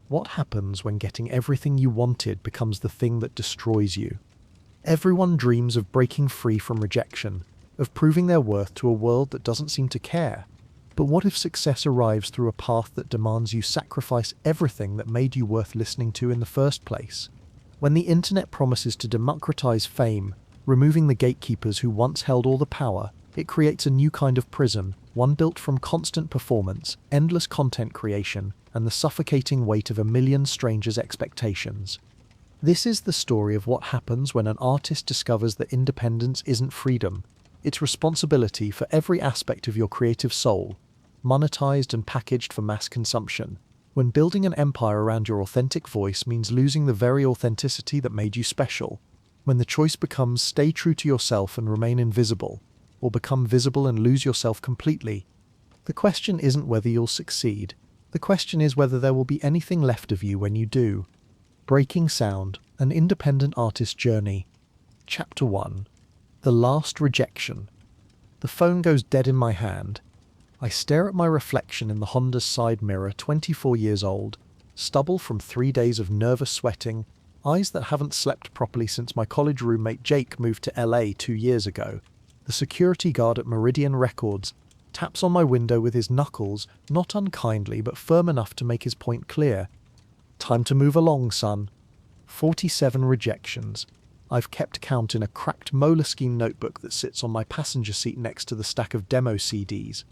What happens when getting everything you wanted becomes the thing that destroys you? Everyone dreams of breaking free from rejection, of proving their worth to a world that doesn't seem to care. But what if success arrives through a path that demands you sacrifice everything that made you worth listening to in the first place? When the internet promises to democratize fame, removing the gatekeepers who once held all the power, it creates a new kind of prison, one built from constant performance, endless content creation, and the suffocating weight of a million strangers' expectations. This is the story of what happens when an artist discovers that independence isn't freedom. It's responsibility for every aspect of your creative soul, monetized and packaged for mass consumption. When building an empire around your authentic voice means losing the very authenticity that made you special. When the choice becomes stay true to yourself and remain invisible, or become visible and lose yourself completely. The question isn't whether you'll succeed. The question is whether there will be anything left of you when you do. Breaking Sound, an independent artist's journey. Chapter 1. The Last Rejection. The phone goes dead in my hand. I stare at my reflection in the Honda's side mirror, 24 years old, stubble from 3 days of nervous sweating, eyes that haven't slept properly since my college roommate Jake moved to LA 2 years ago. The security guard at Meridian Records taps on my window with his knuckles, not unkindly but firm enough to make his point clear. Time to move along, son. 47 rejections. I've kept count in a cracked Moleskine notebook that sits on my passenger seat next to the stack of demo CDs.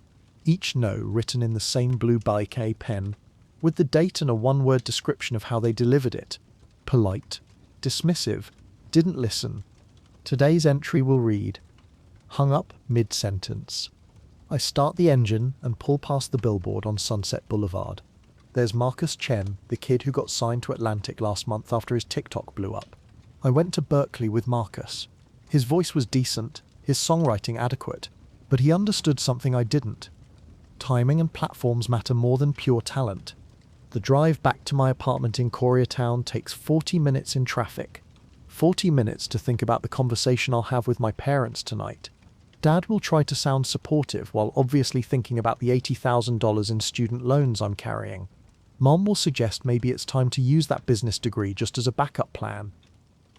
Each no written in the same blue bic pen, with the date and a one-word description of how they delivered it. Polite. Dismissive. Didn't listen. Today's entry will read, hung up mid-sentence. I start the engine and pull past the billboard on Sunset Boulevard. There's Marcus Chen, the kid who got signed to Atlantic last month after his TikTok blew up. I went to Berkeley with Marcus. His voice was decent, his songwriting adequate, but he understood something I didn't. Timing and platforms matter more than pure talent. The drive back to my apartment in Koreatown takes 40 minutes in traffic. 40 minutes to think about the conversation I'll have with my parents tonight. Dad will try to sound supportive while obviously thinking about the $80,000 in student loans I'm carrying. Mom will suggest maybe it's time to use that business degree just as a backup plan.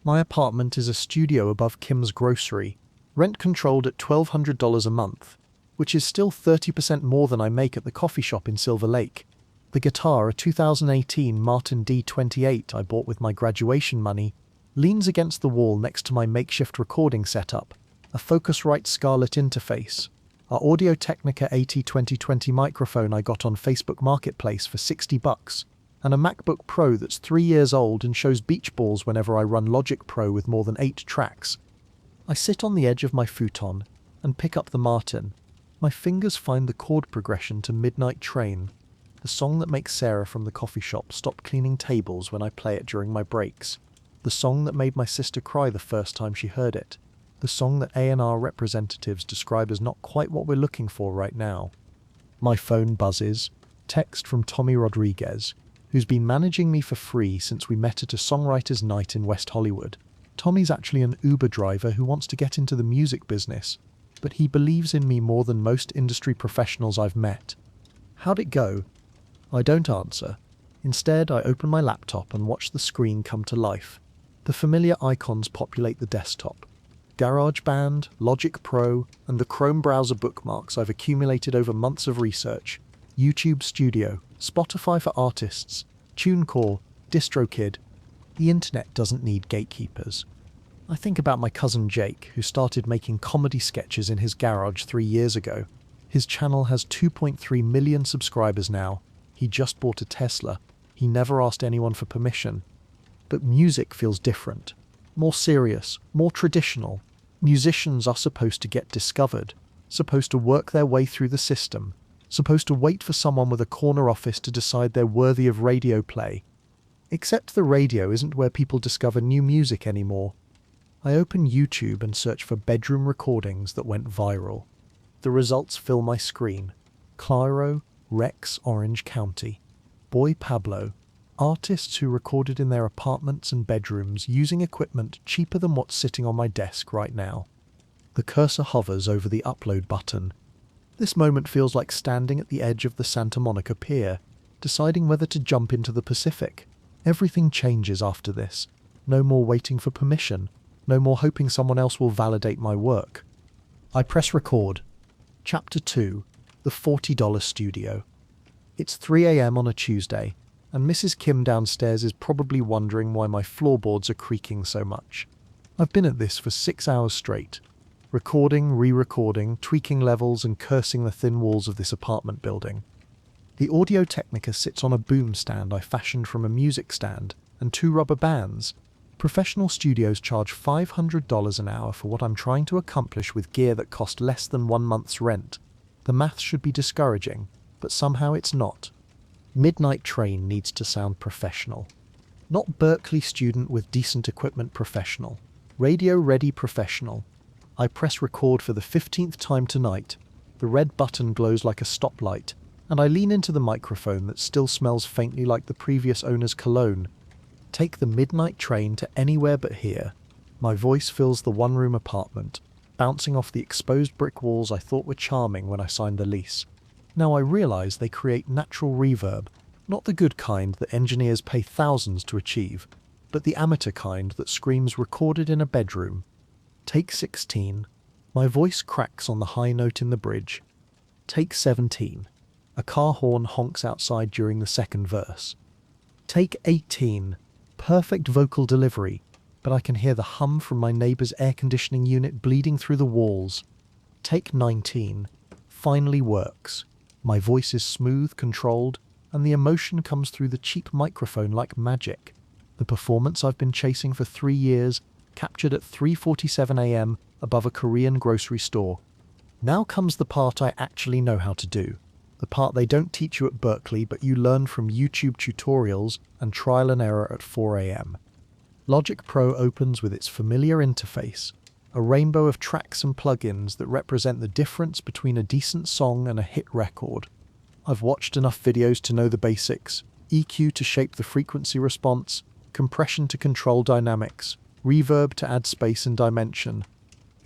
My apartment is a studio above Kim's grocery, rent controlled at $1,200 a month, which is still 30% more than I make at the coffee shop in Silver Lake. The guitar, a 2018 Martin D28 I bought with my graduation money, leans against the wall next to my makeshift recording setup, a Focusrite Scarlett interface, our Audio-Technica AT2020 microphone I got on Facebook Marketplace for $60, and a MacBook Pro that's 3 years old and shows beach balls whenever I run Logic Pro with more than 8 tracks. I sit on the edge of my futon and pick up the Martin. My fingers find the chord progression to Midnight Train, the song that makes Sarah from the coffee shop stop cleaning tables when I play it during my breaks, the song that made my sister cry the first time she heard it, the song that A&R representatives describe as not quite what we're looking for right now. My phone buzzes, text from Tommy Rodriguez, who's been managing me for free since we met at a songwriter's night in West Hollywood. Tommy's actually an Uber driver who wants to get into the music business, but he believes in me more than most industry professionals I've met. How'd it go? I don't answer. Instead, I open my laptop and watch the screen come to life. The familiar icons populate the desktop. GarageBand, Logic Pro, and the Chrome browser bookmarks I've accumulated over months of research. YouTube Studio, Spotify for Artists, TuneCore, DistroKid. The internet doesn't need gatekeepers. I think about my cousin Jake, who started making comedy sketches in his garage 3 years ago. His channel has 2.3 million subscribers now. He just bought a Tesla. He never asked anyone for permission. But music feels different. More serious, more traditional. Musicians are supposed to get discovered, supposed to work their way through the system, supposed to wait for someone with a corner office to decide they're worthy of radio play. Except the radio isn't where people discover new music anymore. I open YouTube and search for bedroom recordings that went viral. The results fill my screen. Claro, Rex, Orange County. Boy Pablo. Artists who recorded in their apartments and bedrooms using equipment cheaper than what's sitting on my desk right now. The cursor hovers over the upload button. This moment feels like standing at the edge of the Santa Monica Pier. deciding whether to jump into the Pacific. Everything changes after this. No more waiting for permission. No more hoping someone else will validate my work. I press record. Chapter 2. The $40 Studio. It's 3 a.m. on a Tuesday, and Mrs. Kim downstairs is probably wondering why my floorboards are creaking so much. I've been at this for 6 hours straight, recording, re-recording, tweaking levels and cursing the thin walls of this apartment building. The Audio-Technica sits on a boom stand I fashioned from a music stand and 2 rubber bands. Professional studios charge $500 an hour for what I'm trying to accomplish with gear that cost less than 1 month's rent. The math should be discouraging, but somehow it's not. Midnight Train needs to sound professional. Not Berkeley student with decent equipment professional. Radio-ready professional. I press record for the 15th time tonight. The red button glows like a stoplight, and I lean into the microphone that still smells faintly like the previous owner's cologne. Take the Midnight Train to anywhere but here. My voice fills the one-room apartment, bouncing off the exposed brick walls I thought were charming when I signed the lease. Now I realize they create natural reverb, not the good kind that engineers pay thousands to achieve, but the amateur kind that screams recorded in a bedroom. Take 16. My voice cracks on the high note in the bridge. Take 17. A car horn honks outside during the second verse. Take 18. Perfect vocal delivery, but I can hear the hum from my neighbor's air conditioning unit bleeding through the walls. Take 19. Finally works. My voice is smooth, controlled, and the emotion comes through the cheap microphone like magic. The performance I've been chasing for 3 years, captured at 3:47 a.m. above a Korean grocery store. Now comes the part I actually know how to do. The part they don't teach you at Berkeley, but you learn from YouTube tutorials and trial and error at 4 a.m. Logic Pro opens with its familiar interface, a rainbow of tracks and plugins that represent the difference between a decent song and a hit record. I've watched enough videos to know the basics: EQ to shape the frequency response, compression to control dynamics, reverb to add space and dimension.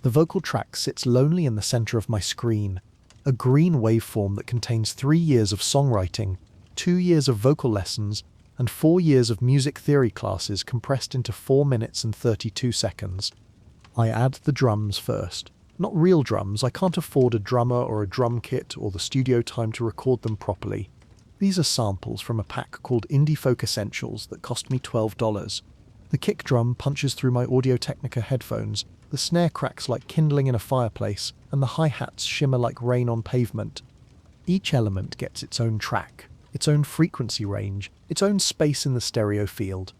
The vocal track sits lonely in the center of my screen, a green waveform that contains 3 years of songwriting, 2 years of vocal lessons, and 4 years of music theory classes compressed into 4 minutes and 32 seconds. I add the drums first. Not real drums. I can't afford a drummer or a drum kit or the studio time to record them properly. These are samples from a pack called Indie Folk Essentials that cost me $12. The kick drum punches through my Audio-Technica headphones, the snare cracks like kindling in a fireplace, and the hi-hats shimmer like rain on pavement. Each element gets its own track, its own frequency range, its own space in the stereo field.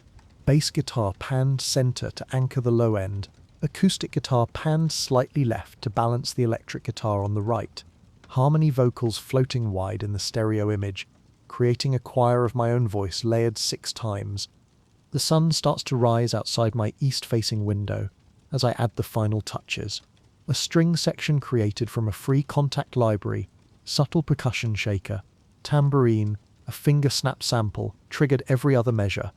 Bass guitar panned center to anchor the low end. Acoustic guitar panned slightly left to balance the electric guitar on the right. Harmony vocals floating wide in the stereo image, creating a choir of my own voice layered 6 times. The sun starts to rise outside my east-facing window as I add the final touches. A string section created from a free contact library, subtle percussion shaker, tambourine, a finger snap sample, triggered every other measure.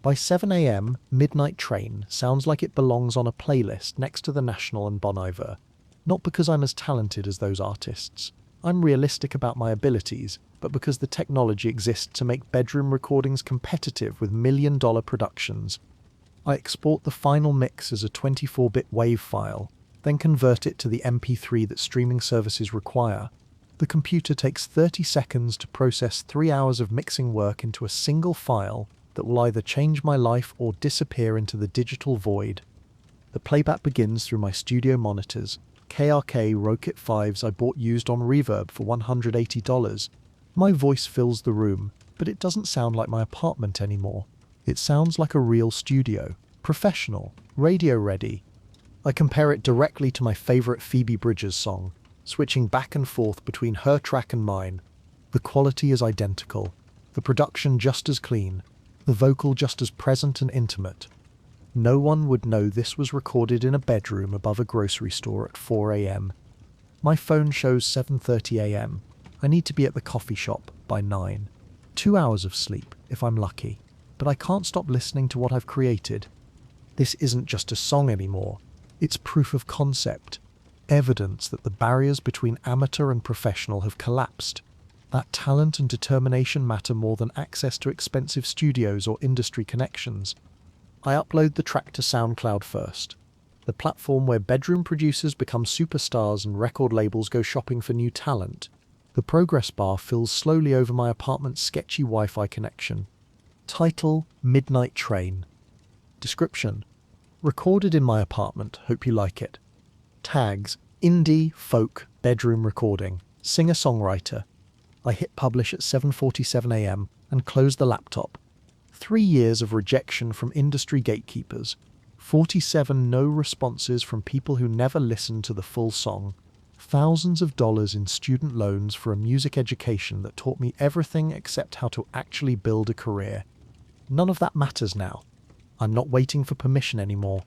By 7 a.m., Midnight Train sounds like it belongs on a playlist next to the National and Bon Iver. Not because I'm as talented as those artists. I'm realistic about my abilities, but because the technology exists to make bedroom recordings competitive with million-dollar productions. I export the final mix as a 24-bit WAV file, then convert it to the MP3 that streaming services require. The computer takes 30 seconds to process 3 hours of mixing work into a single file that will either change my life or disappear into the digital void. The playback begins through my studio monitors, KRK Rokit 5s I bought used on Reverb for $180. My voice fills the room, but it doesn't sound like my apartment anymore. It sounds like a real studio, professional, radio-ready. I compare it directly to my favorite Phoebe Bridgers song, switching back and forth between her track and mine. The quality is identical, the production just as clean, the vocal just as present and intimate. No one would know this was recorded in a bedroom above a grocery store at 4 a.m. My phone shows 7:30 a.m. I need to be at the coffee shop by 9. 2 hours of sleep, if I'm lucky. But I can't stop listening to what I've created. This isn't just a song anymore. It's proof of concept. Evidence that the barriers between amateur and professional have collapsed. That talent and determination matter more than access to expensive studios or industry connections. I upload the track to SoundCloud first, the platform where bedroom producers become superstars and record labels go shopping for new talent. The progress bar fills slowly over my apartment's sketchy Wi-Fi connection. Title: Midnight Train. Description: recorded in my apartment, hope you like it. Tags: indie, folk, bedroom recording, singer-songwriter. I hit publish at 7:47 a.m. and close the laptop. 3 years of rejection from industry gatekeepers. 47 no responses from people who never listened to the full song. Thousands of dollars in student loans for a music education that taught me everything except how to actually build a career. None of that matters now. I'm not waiting for permission anymore.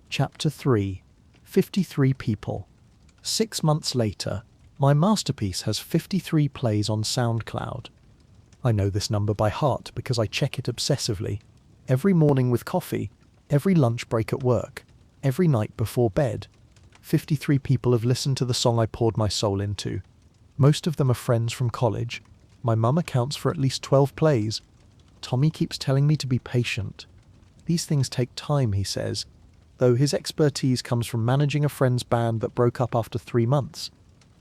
Chapter 3. 53 people. 6 months later, my masterpiece has 53 plays on SoundCloud. I know this number by heart because I check it obsessively. Every morning with coffee, every lunch break at work, every night before bed. 53 people have listened to the song I poured my soul into. Most of them are friends from college. My mum accounts for at least 12 plays. Tommy keeps telling me to be patient. These things take time, he says, though his expertise comes from managing a friend's band that broke up after 3 months.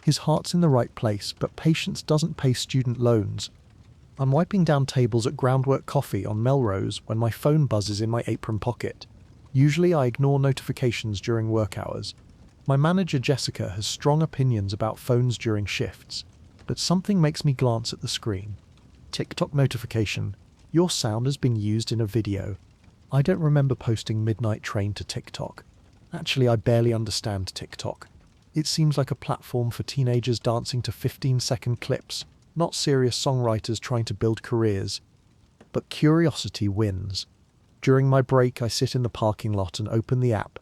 His heart's in the right place, but patience doesn't pay student loans. I'm wiping down tables at Groundwork Coffee on Melrose when my phone buzzes in my apron pocket. Usually I ignore notifications during work hours. My manager Jessica has strong opinions about phones during shifts, but something makes me glance at the screen. TikTok notification. Your sound has been used in a video. I don't remember posting Midnight Train to TikTok. Actually, I barely understand TikTok. It seems like a platform for teenagers dancing to 15-second clips, not serious songwriters trying to build careers. But curiosity wins. During my break, I sit in the parking lot and open the app.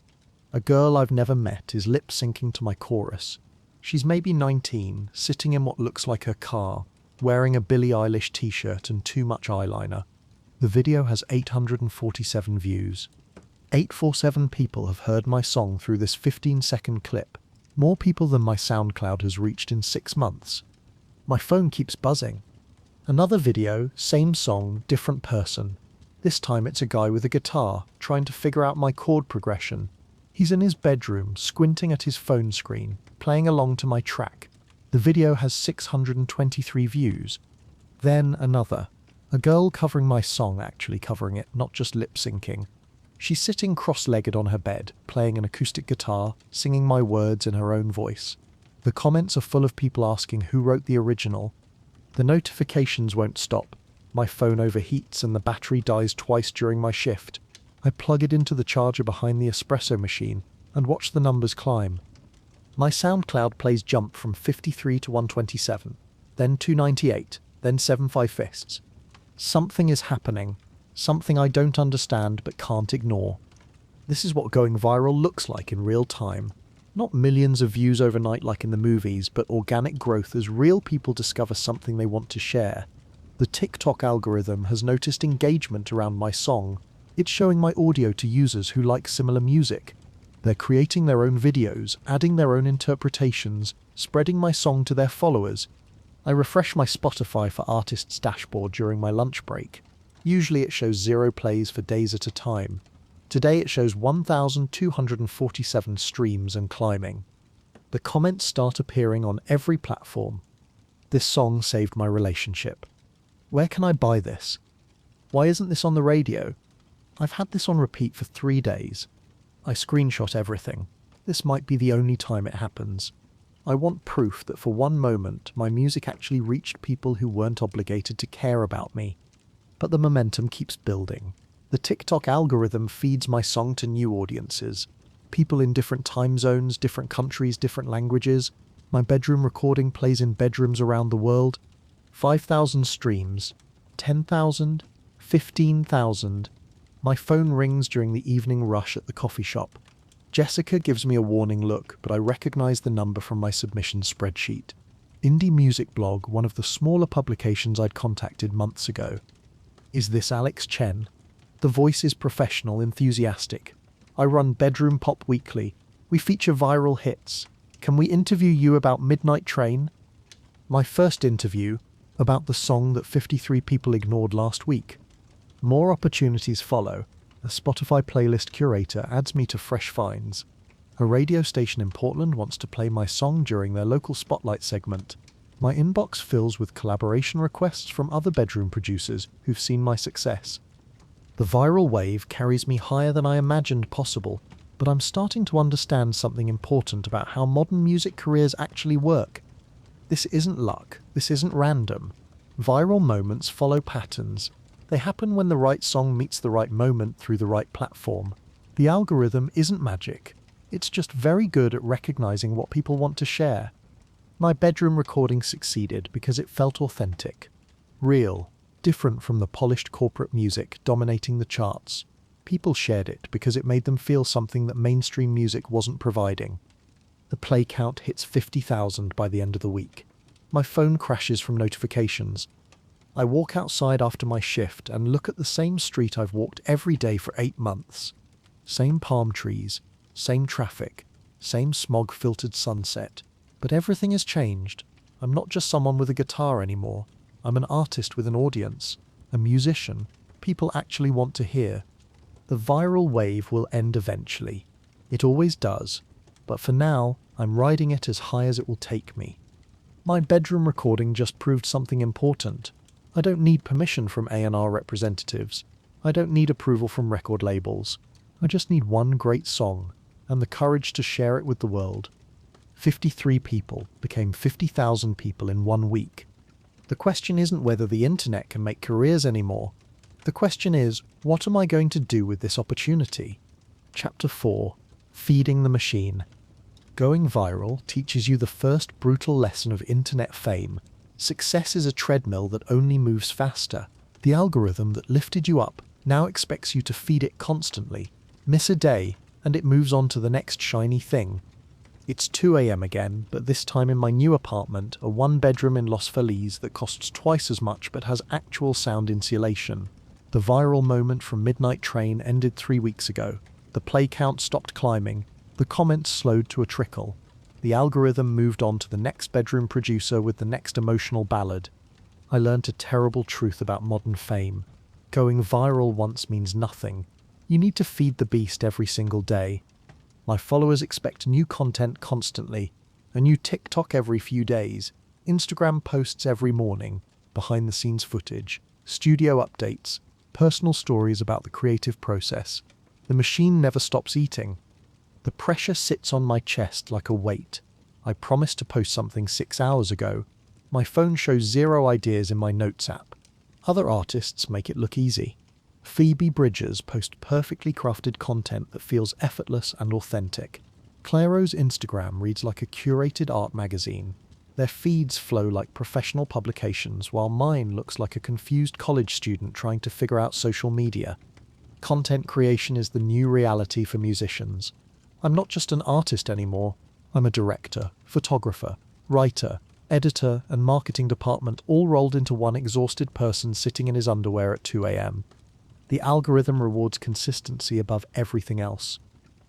A girl I've never met is lip-syncing to my chorus. She's maybe 19, sitting in what looks like her car, wearing a Billie Eilish t-shirt and too much eyeliner. The video has 847 views. 847 people have heard my song through this 15-second clip. More people than my SoundCloud has reached in 6 months. My phone keeps buzzing. Another video, same song, different person. This time it's a guy with a guitar, trying to figure out my chord progression. He's in his bedroom, squinting at his phone screen, playing along to my track. The video has 623 views. Then another. A girl covering my song, actually covering it, not just lip-syncing. She's sitting cross-legged on her bed, playing an acoustic guitar, singing my words in her own voice. The comments are full of people asking who wrote the original. The notifications won't stop. My phone overheats and the battery dies twice during my shift. I plug it into the charger behind the espresso machine and watch the numbers climb. My SoundCloud plays jump from 53 to 127, then 298, then 75 fists. Something is happening, something I don't understand but can't ignore. This is what going viral looks like in real time. Not millions of views overnight like in the movies, but organic growth as real people discover something they want to share. The TikTok algorithm has noticed engagement around my song. It's showing my audio to users who like similar music. They're creating their own videos, adding their own interpretations, spreading my song to their followers. I refresh my Spotify for Artists dashboard during my lunch break. Usually it shows 0 plays for days at a time. Today it shows 1,247 streams and climbing. The comments start appearing on every platform. This song saved my relationship. Where can I buy this? Why isn't this on the radio? I've had this on repeat for 3 days. I screenshot everything. This might be the only time it happens. I want proof that for one moment my music actually reached people who weren't obligated to care about me. But the momentum keeps building. The TikTok algorithm feeds my song to new audiences. People in different time zones, different countries, different languages. My bedroom recording plays in bedrooms around the world. 5,000 streams. 10,000. 15,000. My phone rings during the evening rush at the coffee shop. Jessica gives me a warning look, but I recognize the number from my submission spreadsheet. Indie Music Blog, one of the smaller publications I'd contacted months ago. Is this Alex Chen? The voice is professional, enthusiastic. I run Bedroom Pop Weekly. We feature viral hits. Can we interview you about Midnight Train? My first interview, about the song that 53 people ignored last week. More opportunities follow. A Spotify playlist curator adds me to fresh finds. A radio station in Portland wants to play my song during their local spotlight segment. My inbox fills with collaboration requests from other bedroom producers who've seen my success. The viral wave carries me higher than I imagined possible, but I'm starting to understand something important about how modern music careers actually work. This isn't luck, this isn't random. Viral moments follow patterns. They happen when the right song meets the right moment through the right platform. The algorithm isn't magic. It's just very good at recognizing what people want to share. My bedroom recording succeeded because it felt authentic, real, different from the polished corporate music dominating the charts. People shared it because it made them feel something that mainstream music wasn't providing. The play count hits 50,000 by the end of the week. My phone crashes from notifications. I walk outside after my shift and look at the same street I've walked every day for 8 months. Same palm trees, same traffic, same smog-filtered sunset. But everything has changed. I'm not just someone with a guitar anymore. I'm an artist with an audience, a musician, people actually want to hear. The viral wave will end eventually. It always does. But for now, I'm riding it as high as it will take me. My bedroom recording just proved something important. I don't need permission from A&R representatives. I don't need approval from record labels. I just need one great song, and the courage to share it with the world. 53 people became 50,000 people in 1 week. The question isn't whether the internet can make careers anymore. The question is, what am I going to do with this opportunity? Chapter 4. Feeding the Machine. Going viral teaches you the first brutal lesson of internet fame. Success is a treadmill that only moves faster. The algorithm that lifted you up now expects you to feed it constantly. Miss a day, and it moves on to the next shiny thing. It's 2 a.m. again, but this time in my new apartment, a 1-bedroom in Los Feliz that costs twice as much but has actual sound insulation. The viral moment from Midnight Train ended 3 weeks ago. The play count stopped climbing. The comments slowed to a trickle. The algorithm moved on to the next bedroom producer with the next emotional ballad. I learned a terrible truth about modern fame. Going viral once means nothing. You need to feed the beast every single day. My followers expect new content constantly, a new TikTok every few days, Instagram posts every morning, behind-the-scenes footage, studio updates, personal stories about the creative process. The machine never stops eating. The pressure sits on my chest like a weight. I promised to post something 6 hours ago. My phone shows 0 ideas in my notes app. Other artists make it look easy. Phoebe Bridgers posts perfectly crafted content that feels effortless and authentic. Clairo's Instagram reads like a curated art magazine. Their feeds flow like professional publications, while mine looks like a confused college student trying to figure out social media. Content creation is the new reality for musicians. I'm not just an artist anymore. I'm a director, photographer, writer, editor, and marketing department all rolled into one exhausted person sitting in his underwear at 2 a.m. The algorithm rewards consistency above everything else.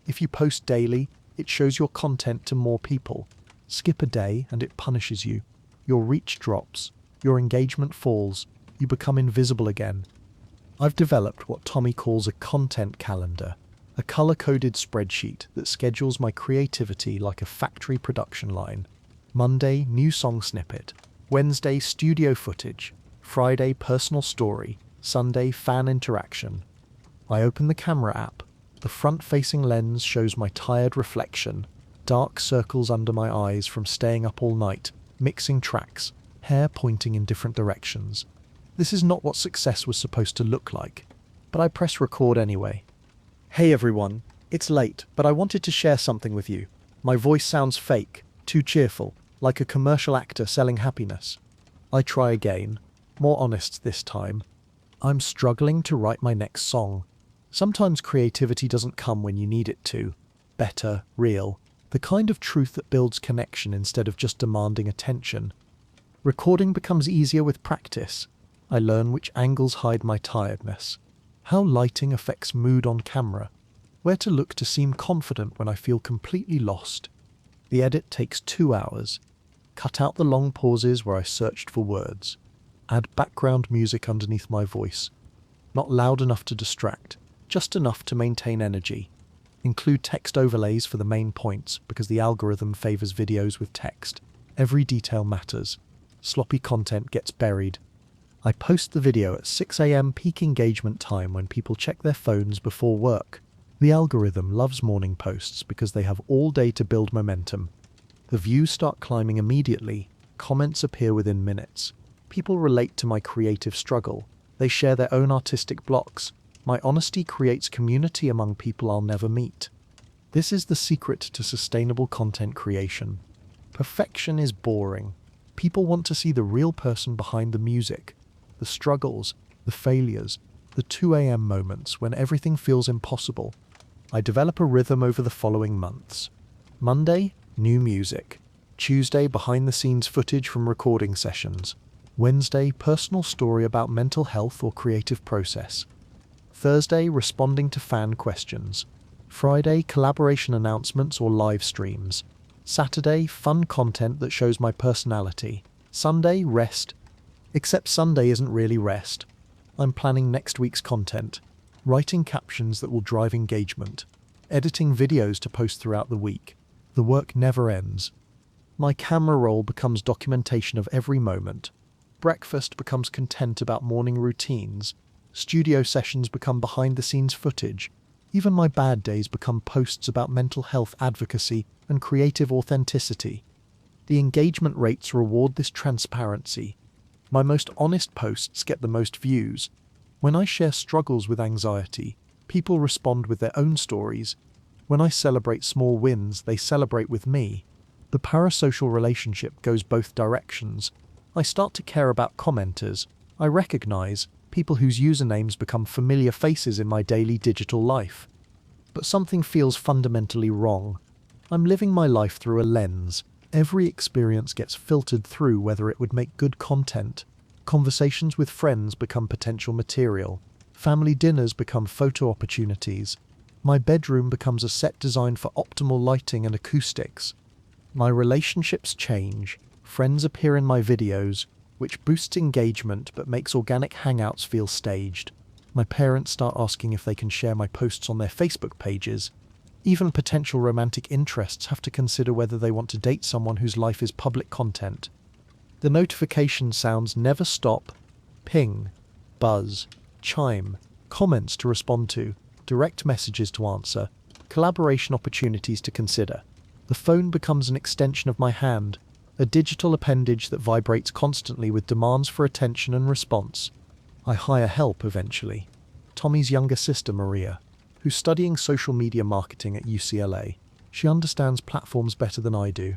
If you post daily, it shows your content to more people. Skip a day and it punishes you. Your reach drops. Your engagement falls. You become invisible again. I've developed what Tommy calls a content calendar, a color-coded spreadsheet that schedules my creativity like a factory production line. Monday, new song snippet. Wednesday, studio footage. Friday, personal story. Sunday, fan interaction. I open the camera app. The front-facing lens shows my tired reflection. Dark circles under my eyes from staying up all night, mixing tracks, hair pointing in different directions. This is not what success was supposed to look like. But I press record anyway. Hey everyone, it's late, but I wanted to share something with you. My voice sounds fake, too cheerful, like a commercial actor selling happiness. I try again, more honest this time. I'm struggling to write my next song. Sometimes creativity doesn't come when you need it to. Better, real. The kind of truth that builds connection instead of just demanding attention. Recording becomes easier with practice. I learn which angles hide my tiredness. How lighting affects mood on camera. Where to look to seem confident when I feel completely lost. The edit takes 2 hours. Cut out the long pauses where I searched for words. Add background music underneath my voice. Not loud enough to distract, just enough to maintain energy. Include text overlays for the main points because the algorithm favors videos with text. Every detail matters. Sloppy content gets buried. I post the video at 6 a.m. peak engagement time when people check their phones before work. The algorithm loves morning posts because they have all day to build momentum. The views start climbing immediately. Comments appear within minutes. People relate to my creative struggle. They share their own artistic blocks. My honesty creates community among people I'll never meet. This is the secret to sustainable content creation. Perfection is boring. People want to see the real person behind the music, the struggles, the failures, the 2 a.m. moments when everything feels impossible. I develop a rhythm over the following months. Monday, new music. Tuesday, behind-the-scenes footage from recording sessions. Wednesday, personal story about mental health or creative process. Thursday, responding to fan questions. Friday, collaboration announcements or live streams. Saturday, fun content that shows my personality. Sunday, rest. Except Sunday isn't really rest. I'm planning next week's content, writing captions that will drive engagement, editing videos to post throughout the week. The work never ends. My camera roll becomes documentation of every moment. Breakfast becomes content about morning routines. Studio sessions become behind-the-scenes footage. Even my bad days become posts about mental health advocacy and creative authenticity. The engagement rates reward this transparency. My most honest posts get the most views. When I share struggles with anxiety, people respond with their own stories. When I celebrate small wins, they celebrate with me. The parasocial relationship goes both directions. I start to care about commenters. I recognize people whose usernames become familiar faces in my daily digital life. But something feels fundamentally wrong. I'm living my life through a lens. Every experience gets filtered through whether it would make good content. Conversations with friends become potential material. Family dinners become photo opportunities. My bedroom becomes a set designed for optimal lighting and acoustics. My relationships change. Friends appear in my videos, which boosts engagement but makes organic hangouts feel staged. My parents start asking if they can share my posts on their Facebook pages. Even potential romantic interests have to consider whether they want to date someone whose life is public content. The notification sounds never stop. Ping, buzz, chime, comments to respond to, direct messages to answer, collaboration opportunities to consider. The phone becomes an extension of my hand, a digital appendage that vibrates constantly with demands for attention and response. I hire help eventually. Tommy's younger sister, Maria, who's studying social media marketing at UCLA. She understands platforms better than I do.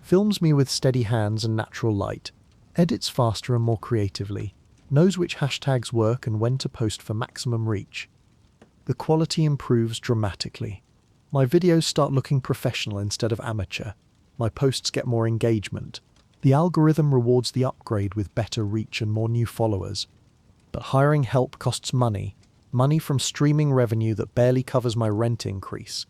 Films me with steady hands and natural light. Edits faster and more creatively. Knows which hashtags work and when to post for maximum reach. The quality improves dramatically. My videos start looking professional instead of amateur. My posts get more engagement. The algorithm rewards the upgrade with better reach and more new followers. But hiring help costs money. Money from streaming revenue that barely covers my rent increase.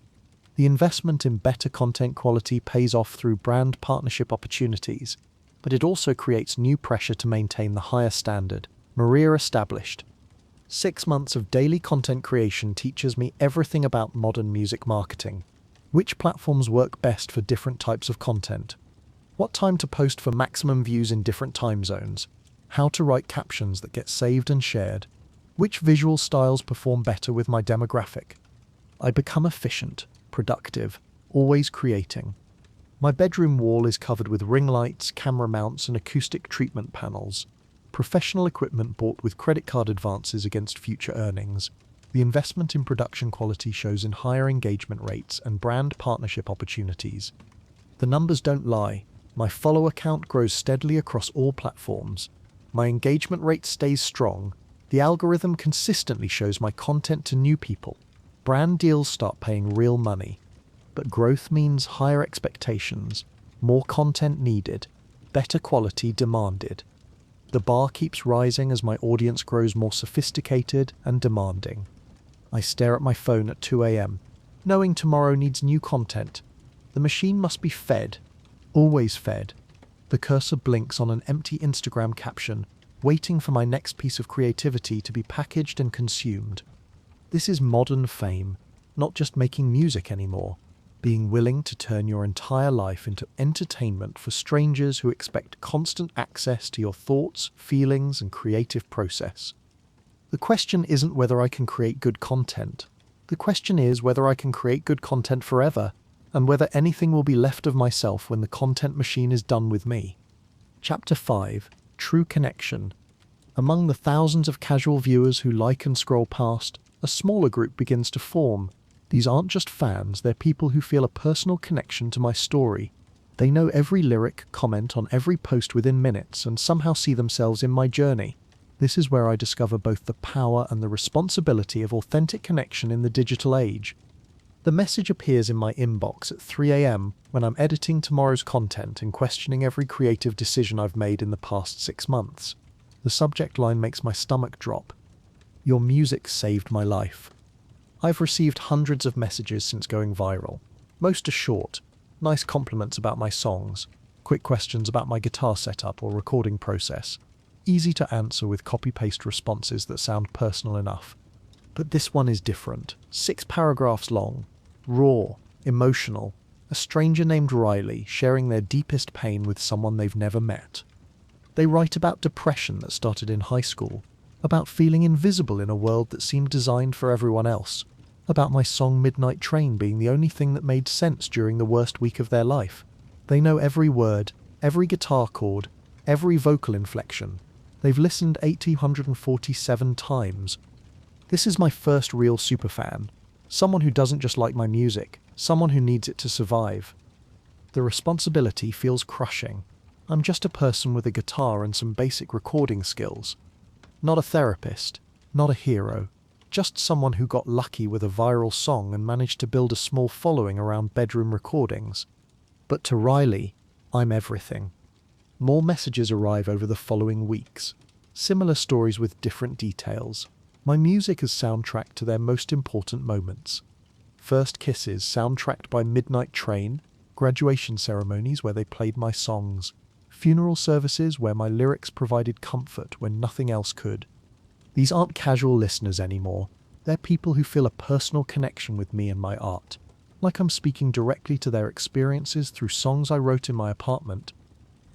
The investment in better content quality pays off through brand partnership opportunities, but it also creates new pressure to maintain the higher standard. Maria established. 6 months of daily content creation teaches me everything about modern music marketing. Which platforms work best for different types of content? What time to post for maximum views in different time zones? How to write captions that get saved and shared? Which visual styles perform better with my demographic? I become efficient, productive, always creating. My bedroom wall is covered with ring lights, camera mounts, and acoustic treatment panels. Professional equipment bought with credit card advances against future earnings. The investment in production quality shows in higher engagement rates and brand partnership opportunities. The numbers don't lie. My follower count grows steadily across all platforms. My engagement rate stays strong. The algorithm consistently shows my content to new people. Brand deals start paying real money. But growth means higher expectations, more content needed, better quality demanded. The bar keeps rising as my audience grows more sophisticated and demanding. I stare at my phone at 2 a.m., knowing tomorrow needs new content. The machine must be fed, always fed. The cursor blinks on an empty Instagram caption. waiting for my next piece of creativity to be packaged and consumed. This is modern fame, not just making music anymore, being willing to turn your entire life into entertainment for strangers who expect constant access to your thoughts, feelings, and creative process. The question isn't whether I can create good content. The question is whether I can create good content forever, and whether anything will be left of myself when the content machine is done with me. Chapter 5. True Connection. Among the thousands of casual viewers who like and scroll past, a smaller group begins to form. These aren't just fans, they're people who feel a personal connection to my story. They know every lyric, comment on every post within minutes, and somehow see themselves in my journey. This is where I discover both the power and the responsibility of authentic connection in the digital age. The message appears in my inbox at 3 a.m. when I'm editing tomorrow's content and questioning every creative decision I've made in the past 6 months. The subject line makes my stomach drop. Your music saved my life. I've received hundreds of messages since going viral. Most are short, nice compliments about my songs, quick questions about my guitar setup or recording process. Easy to answer with copy-paste responses that sound personal enough. But this one is different. 6 paragraphs long, raw, emotional. A stranger named Riley sharing their deepest pain with someone they've never met. They write about depression that started in high school, about feeling invisible in a world that seemed designed for everyone else, about my song Midnight Train being the only thing that made sense during the worst week of their life. They know every word, every guitar chord, every vocal inflection. They've listened 847 times. This is my first real superfan. Someone who doesn't just like my music, someone who needs it to survive. The responsibility feels crushing. I'm just a person with a guitar and some basic recording skills. Not a therapist, not a hero, just someone who got lucky with a viral song and managed to build a small following around bedroom recordings. But to Riley, I'm everything. More messages arrive over the following weeks. Similar stories with different details. My music is soundtracked to their most important moments. First kisses soundtracked by Midnight Train, graduation ceremonies where they played my songs, funeral services where my lyrics provided comfort when nothing else could. These aren't casual listeners anymore. They're people who feel a personal connection with me and my art, like I'm speaking directly to their experiences through songs I wrote in my apartment.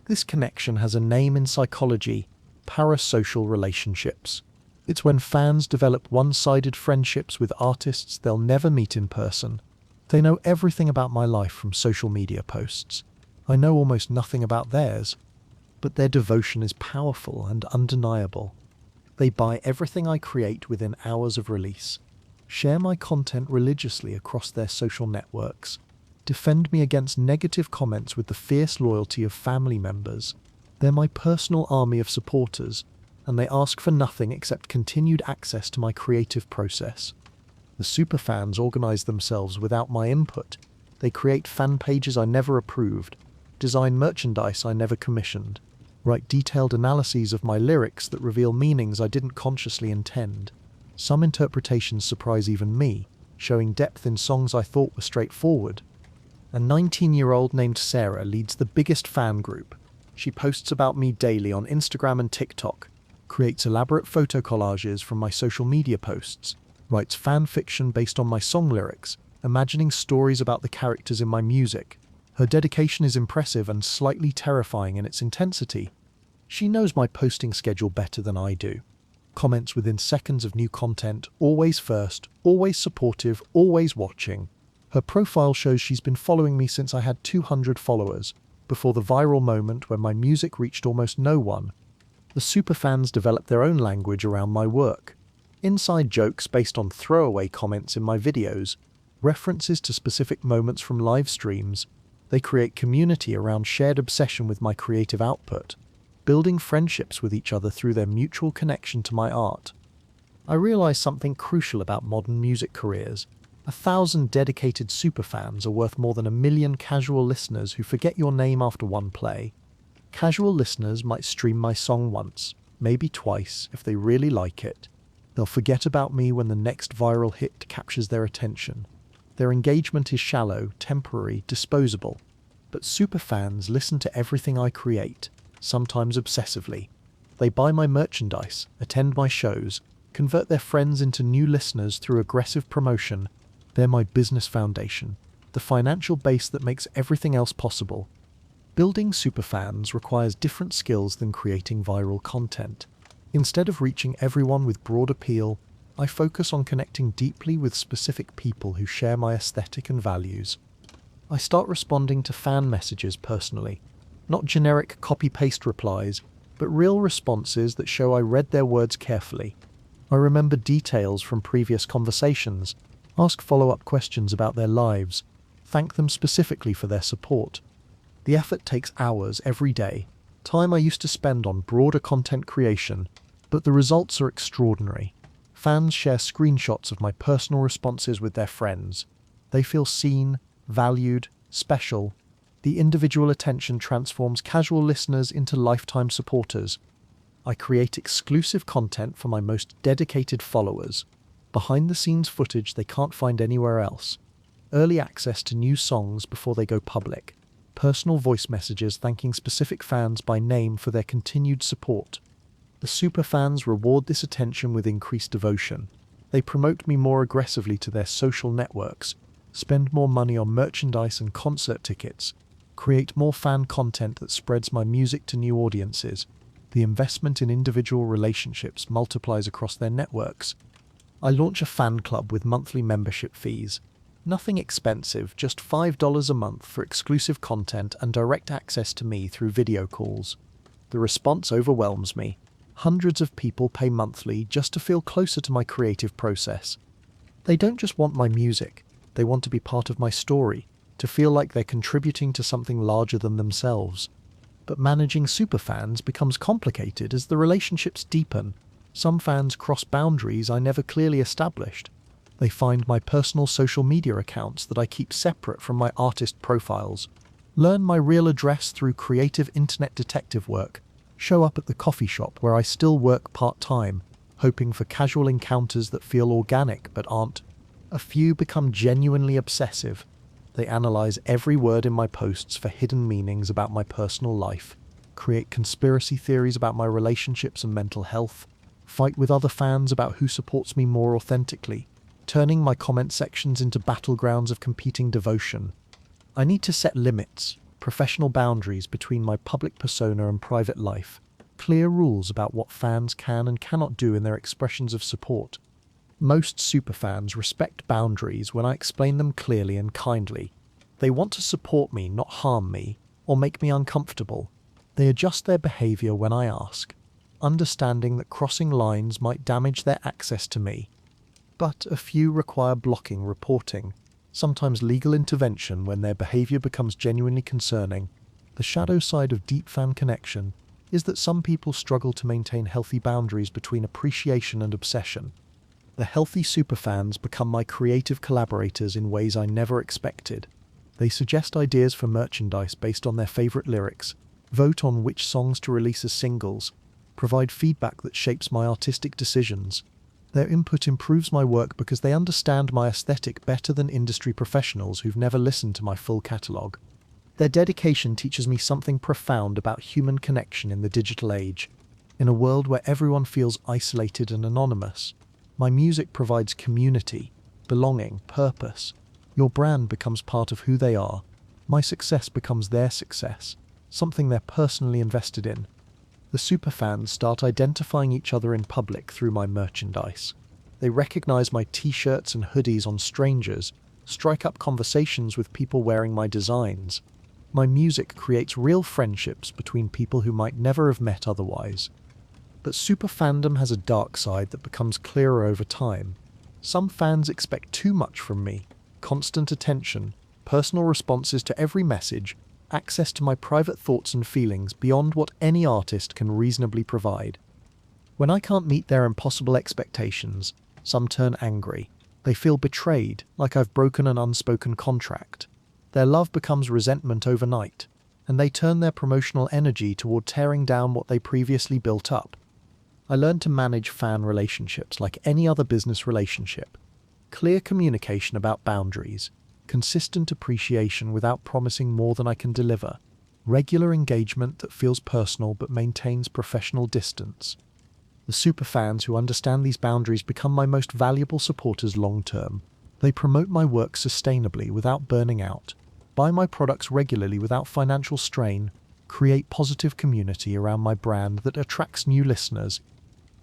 This connection has a name in psychology: parasocial relationships. It's when fans develop one-sided friendships with artists they'll never meet in person. They know everything about my life from social media posts. I know almost nothing about theirs, but their devotion is powerful and undeniable. They buy everything I create within hours of release, share my content religiously across their social networks, defend me against negative comments with the fierce loyalty of family members. They're my personal army of supporters, and they ask for nothing except continued access to my creative process. The superfans organize themselves without my input. They create fan pages I never approved, design merchandise I never commissioned, write detailed analyses of my lyrics that reveal meanings I didn't consciously intend. Some interpretations surprise even me, showing depth in songs I thought were straightforward. A 19-year-old named Sarah leads the biggest fan group. She posts about me daily on Instagram and TikTok, creates elaborate photo collages from my social media posts, writes fan fiction based on my song lyrics, imagining stories about the characters in my music. Her dedication is impressive and slightly terrifying in its intensity. She knows my posting schedule better than I do. Comments within seconds of new content, always first, always supportive, always watching. Her profile shows she's been following me since I had 200 followers, before the viral moment when my music reached almost no one. The superfans develop their own language around my work. Inside jokes based on throwaway comments in my videos, references to specific moments from live streams. They create community around shared obsession with my creative output, building friendships with each other through their mutual connection to my art. I realize something crucial about modern music careers. 1,000 dedicated superfans are worth more than 1 million casual listeners who forget your name after one play. Casual listeners might stream my song once, maybe twice if they really like it. They'll forget about me when the next viral hit captures their attention. Their engagement is shallow, temporary, disposable. But superfans listen to everything I create, sometimes obsessively. They buy my merchandise, attend my shows, convert their friends into new listeners through aggressive promotion. They're my business foundation, the financial base that makes everything else possible. Building superfans requires different skills than creating viral content. Instead of reaching everyone with broad appeal, I focus on connecting deeply with specific people who share my aesthetic and values. I start responding to fan messages personally, not generic copy-paste replies, but real responses that show I read their words carefully. I remember details from previous conversations, ask follow-up questions about their lives, thank them specifically for their support. The effort takes hours every day, time I used to spend on broader content creation, but the results are extraordinary. Fans share screenshots of my personal responses with their friends. They feel seen, valued, special. The individual attention transforms casual listeners into lifetime supporters. I create exclusive content for my most dedicated followers, behind-the-scenes footage they can't find anywhere else, early access to new songs before they go public, personal voice messages thanking specific fans by name for their continued support. The superfans reward this attention with increased devotion. They promote me more aggressively to their social networks, spend more money on merchandise and concert tickets, create more fan content that spreads my music to new audiences. The investment in individual relationships multiplies across their networks. I launch a fan club with monthly membership fees. Nothing expensive, just $5 a month for exclusive content and direct access to me through video calls. The response overwhelms me. Hundreds of people pay monthly just to feel closer to my creative process. They don't just want my music, they want to be part of my story, to feel like they're contributing to something larger than themselves. But managing superfans becomes complicated as the relationships deepen. Some fans cross boundaries I never clearly established. They find my personal social media accounts that I keep separate from my artist profiles, learn my real address through creative internet detective work, show up at the coffee shop where I still work part-time, hoping for casual encounters that feel organic but aren't. A few become genuinely obsessive. They analyze every word in my posts for hidden meanings about my personal life, create conspiracy theories about my relationships and mental health, fight with other fans about who supports me more authentically, turning my comment sections into battlegrounds of competing devotion. I need to set limits, professional boundaries between my public persona and private life, clear rules about what fans can and cannot do in their expressions of support. Most superfans respect boundaries when I explain them clearly and kindly. They want to support me, not harm me, or make me uncomfortable. They adjust their behavior when I ask, understanding that crossing lines might damage their access to me. But a few require blocking, reporting, sometimes legal intervention when their behavior becomes genuinely concerning. The shadow side of deep fan connection is that some people struggle to maintain healthy boundaries between appreciation and obsession. The healthy superfans become my creative collaborators in ways I never expected. They suggest ideas for merchandise based on their favorite lyrics, vote on which songs to release as singles, provide feedback that shapes my artistic decisions. Their input improves my work because they understand my aesthetic better than industry professionals who've never listened to my full catalogue. Their dedication teaches me something profound about human connection in the digital age. In a world where everyone feels isolated and anonymous, my music provides community, belonging, purpose. Your brand becomes part of who they are. My success becomes their success, something they're personally invested in. The superfans start identifying each other in public through my merchandise. They recognize my t-shirts and hoodies on strangers, strike up conversations with people wearing my designs. My music creates real friendships between people who might never have met otherwise. But superfandom has a dark side that becomes clearer over time. Some fans expect too much from me, constant attention, personal responses to every message, access to my private thoughts and feelings beyond what any artist can reasonably provide. When I can't meet their impossible expectations, some turn angry. They feel betrayed, like I've broken an unspoken contract. Their love becomes resentment overnight, and they turn their promotional energy toward tearing down what they previously built up. I learned to manage fan relationships like any other business relationship. Clear communication about boundaries, consistent appreciation without promising more than I can deliver. regular engagement that feels personal but maintains professional distance. The superfans who understand these boundaries become my most valuable supporters long-term. They promote my work sustainably without burning out, buy my products regularly without financial strain, create positive community around my brand that attracts new listeners.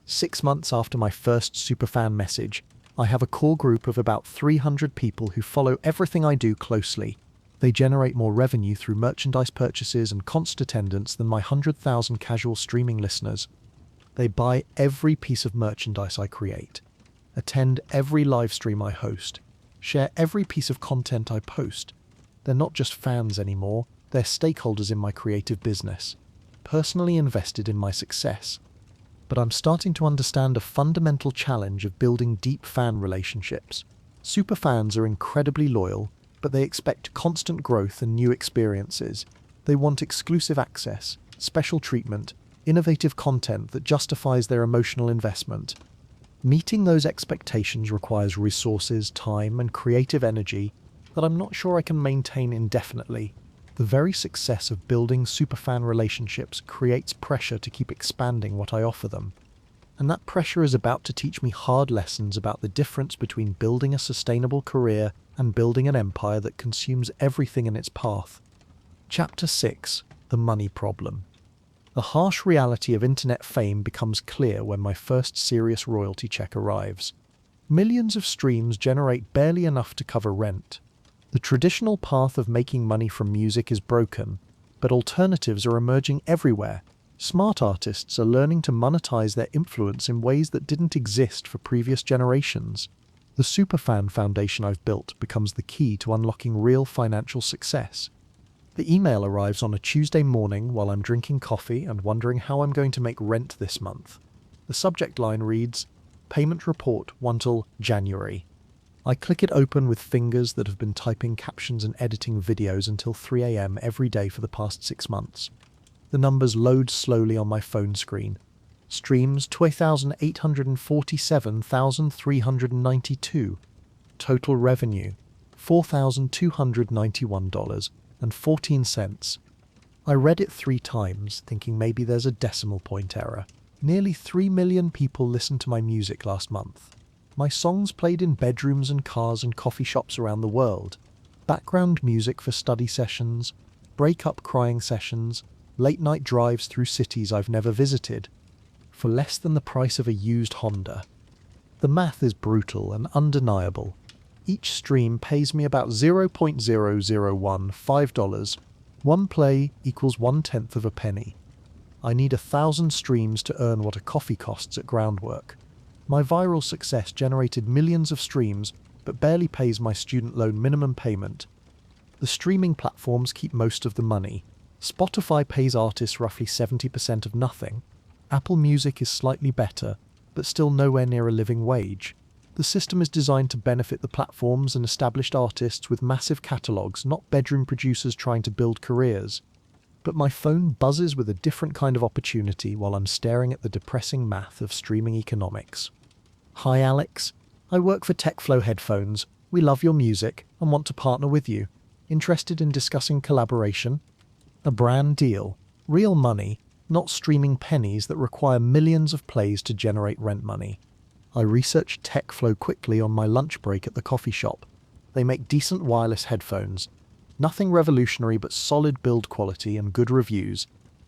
6 months after my first superfan message, I have a core group of about 300 people who follow everything I do closely. They generate more revenue through merchandise purchases and constant attendance than my 100,000 casual streaming listeners. They buy every piece of merchandise I create, attend every live stream I host, share every piece of content I post. They're not just fans anymore, they're stakeholders in my creative business, personally invested in my success. But I'm starting to understand a fundamental challenge of building deep fan relationships. Superfans are incredibly loyal, but they expect constant growth and new experiences. They want exclusive access, special treatment, innovative content that justifies their emotional investment. Meeting those expectations requires resources, time, and creative energy that I'm not sure I can maintain indefinitely. The very success of building superfan relationships creates pressure to keep expanding what I offer them. And that pressure is about to teach me hard lessons about the difference between building a sustainable career and building an empire that consumes everything in its path. Chapter 6: The Money Problem. The harsh reality of internet fame becomes clear when my first serious royalty check arrives. Millions of streams generate barely enough to cover rent. The traditional path of making money from music is broken, but alternatives are emerging everywhere. Smart artists are learning to monetize their influence in ways that didn't exist for previous generations. The superfan foundation I've built becomes the key to unlocking real financial success. The email arrives on a Tuesday morning while I'm drinking coffee and wondering how I'm going to make rent this month. The subject line reads, "Payment report 1 till January." I click it open with fingers that have been typing captions and editing videos until 3 a.m. every day for the past 6 months. The numbers load slowly on my phone screen. Streams 2,847,392. Total revenue $4,291.14. I read it 3 times, thinking maybe there's a decimal point error. Nearly 3 million people listened to my music last month. My songs played in bedrooms and cars and coffee shops around the world. Background music for study sessions, break-up crying sessions, late-night drives through cities I've never visited, for less than the price of a used Honda. The math is brutal and undeniable. Each stream pays me about $0.0015. One play equals 1/10 of a penny. I need 1,000 streams to earn what a coffee costs at Groundwork. My viral success generated millions of streams, but barely pays my student loan minimum payment. The streaming platforms keep most of the money. Spotify pays artists roughly 70% of nothing. Apple Music is slightly better, but still nowhere near a living wage. The system is designed to benefit the platforms and established artists with massive catalogues, not bedroom producers trying to build careers. But my phone buzzes with a different kind of opportunity while I'm staring at the depressing math of streaming economics. "Hi Alex, I work for TechFlow Headphones. We love your music and want to partner with you. Interested in discussing collaboration? A brand deal. Real money, not streaming pennies that require millions of plays to generate rent money." I researched TechFlow quickly on my lunch break at the coffee shop. They make decent wireless headphones. Nothing revolutionary but solid build quality and good reviews.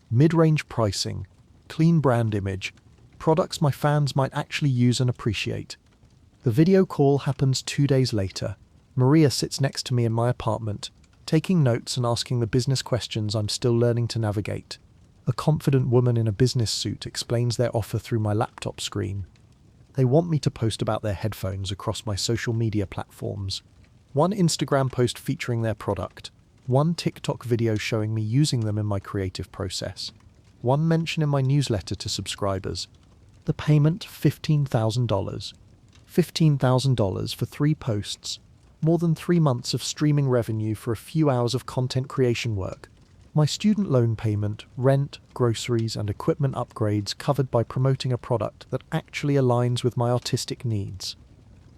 Mid-range pricing. Clean brand image. Products my fans might actually use and appreciate. The video call happens 2 days later. Maria sits next to me in my apartment, taking notes and asking the business questions I'm still learning to navigate. A confident woman in a business suit explains their offer through my laptop screen. They want me to post about their headphones across my social media platforms. One Instagram post featuring their product. One TikTok video showing me using them in my creative process. One mention in my newsletter to subscribers. The payment, $15,000. $15,000 for 3 posts. More than 3 months of streaming revenue for a few hours of content creation work. My student loan payment, rent, groceries, and equipment upgrades covered by promoting a product that actually aligns with my artistic needs.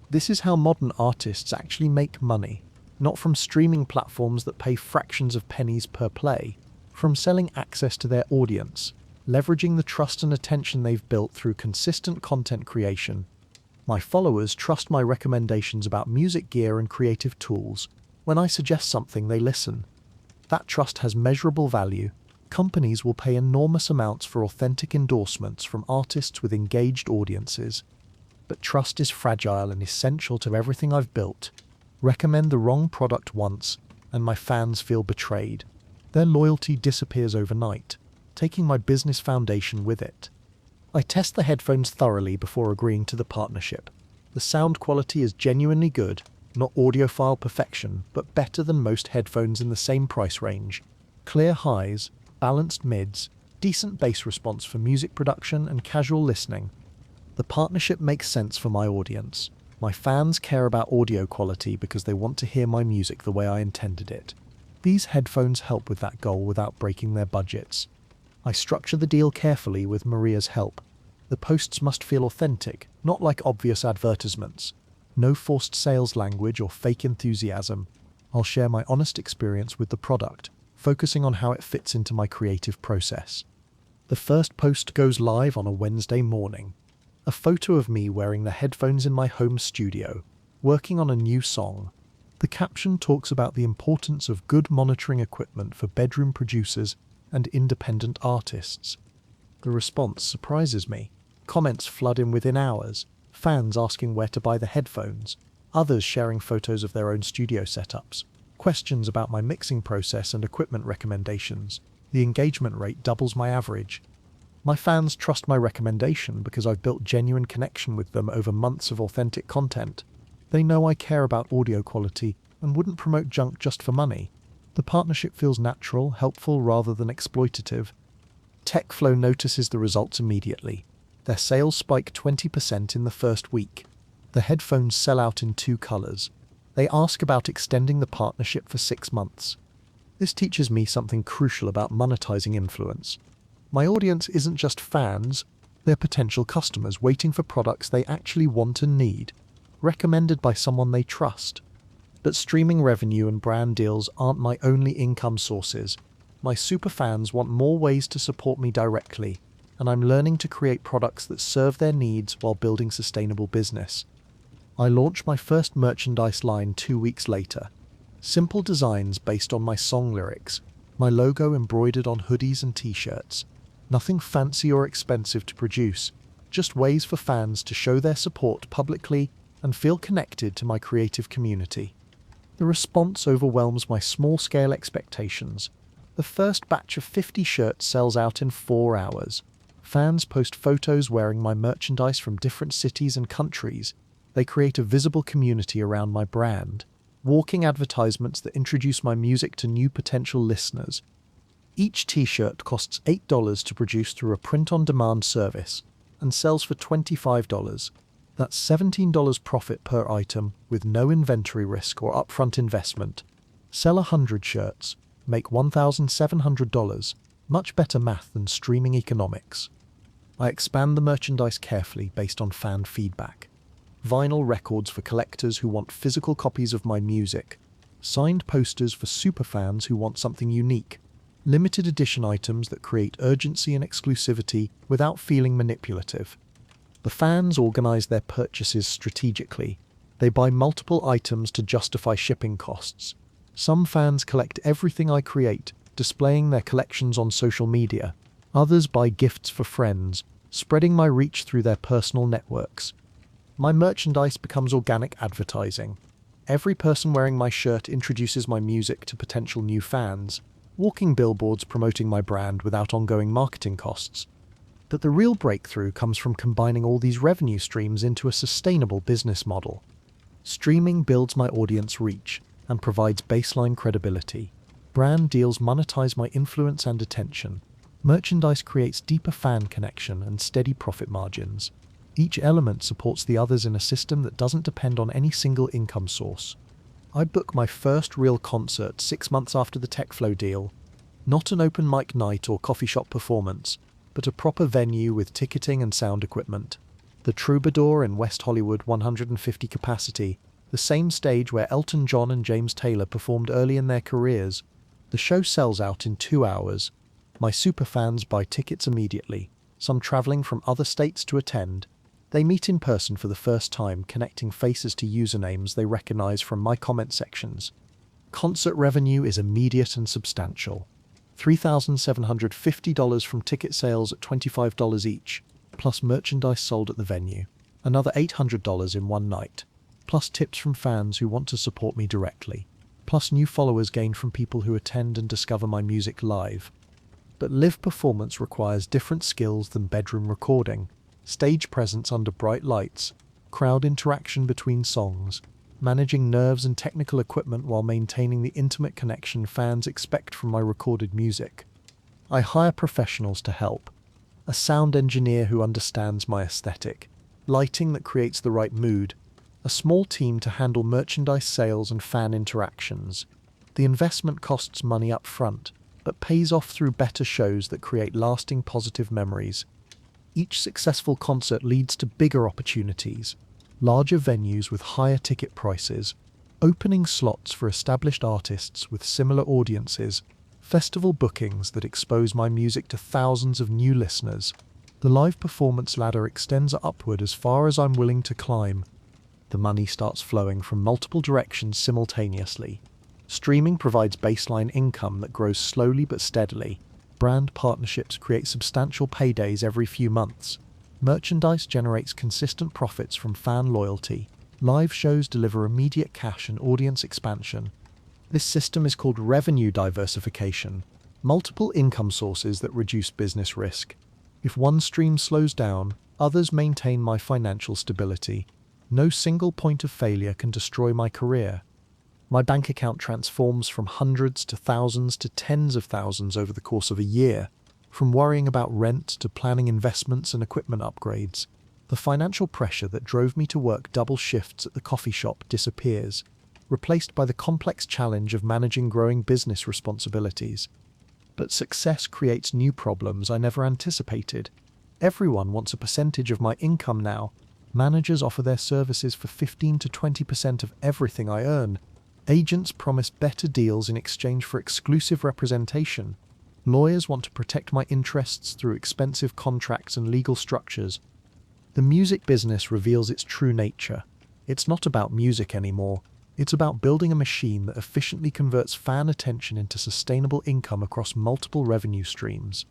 This is how modern artists actually make money, not from streaming platforms that pay fractions of pennies per play. From selling access to their audience, leveraging the trust and attention they've built through consistent content creation. My followers trust my recommendations about music gear and creative tools. When I suggest something, they listen. That trust has measurable value. Companies will pay enormous amounts for authentic endorsements from artists with engaged audiences. But trust is fragile and essential to everything I've built. Recommend the wrong product once, and my fans feel betrayed. Their loyalty disappears overnight, taking my business foundation with it. I test the headphones thoroughly before agreeing to the partnership. The sound quality is genuinely good, not audiophile perfection, but better than most headphones in the same price range. Clear highs, balanced mids, decent bass response for music production and casual listening. The partnership makes sense for my audience. My fans care about audio quality because they want to hear my music the way I intended it. These headphones help with that goal without breaking their budgets. I structure the deal carefully with Maria's help. The posts must feel authentic, not like obvious advertisements. No forced sales language or fake enthusiasm. I'll share my honest experience with the product, focusing on how it fits into my creative process. The first post goes live on a Wednesday morning. A photo of me wearing the headphones in my home studio, working on a new song. The caption talks about the importance of good monitoring equipment for bedroom producers and independent artists. The response surprises me. Comments flood in within hours, fans asking where to buy the headphones, others sharing photos of their own studio setups, questions about my mixing process and equipment recommendations. The engagement rate doubles my average. My fans trust my recommendation because I've built genuine connection with them over months of authentic content. They know I care about audio quality and wouldn't promote junk just for money. The partnership feels natural, helpful rather than exploitative. TechFlow notices the results immediately. Their sales spike 20% in the first week. The headphones sell out in 2 colors. They ask about extending the partnership for 6 months. This teaches me something crucial about monetizing influence. My audience isn't just fans, they're potential customers waiting for products they actually want and need, recommended by someone they trust. But streaming revenue and brand deals aren't my only income sources. My superfans want more ways to support me directly, and I'm learning to create products that serve their needs while building sustainable business. I launched my first merchandise line 2 weeks later. Simple designs based on my song lyrics, my logo embroidered on hoodies and t-shirts. Nothing fancy or expensive to produce, just ways for fans to show their support publicly and feel connected to my creative community. The response overwhelms my small-scale expectations. The first batch of 50 shirts sells out in 4 hours. Fans post photos wearing my merchandise from different cities and countries. They create a visible community around my brand, walking advertisements that introduce my music to new potential listeners. Each t-shirt costs $8 to produce through a print-on-demand service and sells for $25. That's $17 profit per item with no inventory risk or upfront investment. Sell 100 shirts, make $1,700. Much better math than streaming economics. I expand the merchandise carefully based on fan feedback. Vinyl records for collectors who want physical copies of my music. Signed posters for superfans who want something unique. Limited edition items that create urgency and exclusivity without feeling manipulative. The fans organize their purchases strategically. They buy multiple items to justify shipping costs. Some fans collect everything I create, displaying their collections on social media. Others buy gifts for friends, spreading my reach through their personal networks. My merchandise becomes organic advertising. Every person wearing my shirt introduces my music to potential new fans, walking billboards promoting my brand without ongoing marketing costs. But the real breakthrough comes from combining all these revenue streams into a sustainable business model. Streaming builds my audience reach and provides baseline credibility. Brand deals monetize my influence and attention. Merchandise creates deeper fan connection and steady profit margins. Each element supports the others in a system that doesn't depend on any single income source. I book my first real concert 6 months after the TechFlow deal. Not an open mic night or coffee shop performance, but a proper venue with ticketing and sound equipment. The Troubadour in West Hollywood, 150 capacity, the same stage where Elton John and James Taylor performed early in their careers. The show sells out in 2 hours. My superfans buy tickets immediately, some traveling from other states to attend. They meet in person for the first time, connecting faces to usernames they recognize from my comment sections. Concert revenue is immediate and substantial. $3,750 from ticket sales at $25 each, plus merchandise sold at the venue. Another $800 in one night, plus tips from fans who want to support me directly, plus new followers gained from people who attend and discover my music live. But live performance requires different skills than bedroom recording. Stage presence under bright lights, crowd interaction between songs, managing nerves and technical equipment while maintaining the intimate connection fans expect from my recorded music. I hire professionals to help. A sound engineer who understands my aesthetic, lighting that creates the right mood, a small team to handle merchandise sales and fan interactions. The investment costs money up front, but pays off through better shows that create lasting positive memories. Each successful concert leads to bigger opportunities, larger venues with higher ticket prices, opening slots for established artists with similar audiences, festival bookings that expose my music to thousands of new listeners. The live performance ladder extends upward as far as I'm willing to climb. The money starts flowing from multiple directions simultaneously. Streaming provides baseline income that grows slowly but steadily. Brand partnerships create substantial paydays every few months. Merchandise generates consistent profits from fan loyalty. Live shows deliver immediate cash and audience expansion. This system is called revenue diversification, multiple income sources that reduce business risk. If one stream slows down, others maintain my financial stability. No single point of failure can destroy my career. My bank account transforms from hundreds to thousands to tens of thousands over the course of a year, from worrying about rent to planning investments and equipment upgrades. The financial pressure that drove me to work double shifts at the coffee shop disappears, replaced by the complex challenge of managing growing business responsibilities. But success creates new problems I never anticipated. Everyone wants a percentage of my income now. Managers offer their services for 15 to 20% of everything I earn. Agents promise better deals in exchange for exclusive representation. Lawyers want to protect my interests through expensive contracts and legal structures. The music business reveals its true nature. It's not about music anymore. It's about building a machine that efficiently converts fan attention into sustainable income across multiple revenue streams.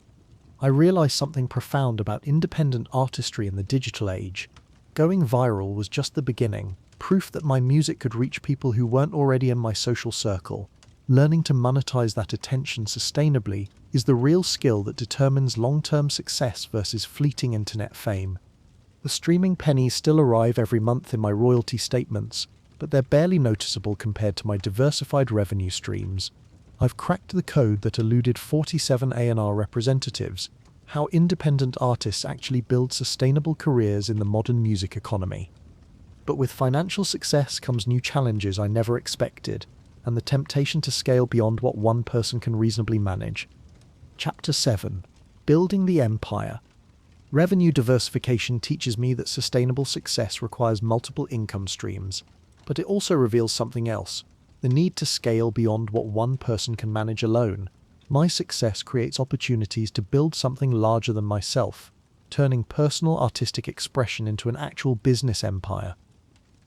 I realized something profound about independent artistry in the digital age. Going viral was just the beginning, proof that my music could reach people who weren't already in my social circle. Learning to monetize that attention sustainably is the real skill that determines long-term success versus fleeting internet fame. The streaming pennies still arrive every month in my royalty statements, but they're barely noticeable compared to my diversified revenue streams. I've cracked the code that eluded 47 A&R representatives, how independent artists actually build sustainable careers in the modern music economy. But with financial success comes new challenges I never expected, and the temptation to scale beyond what one person can reasonably manage. Chapter 7. Building the Empire. Revenue diversification teaches me that sustainable success requires multiple income streams, but it also reveals something else, the need to scale beyond what one person can manage alone. My success creates opportunities to build something larger than myself, turning personal artistic expression into an actual business empire.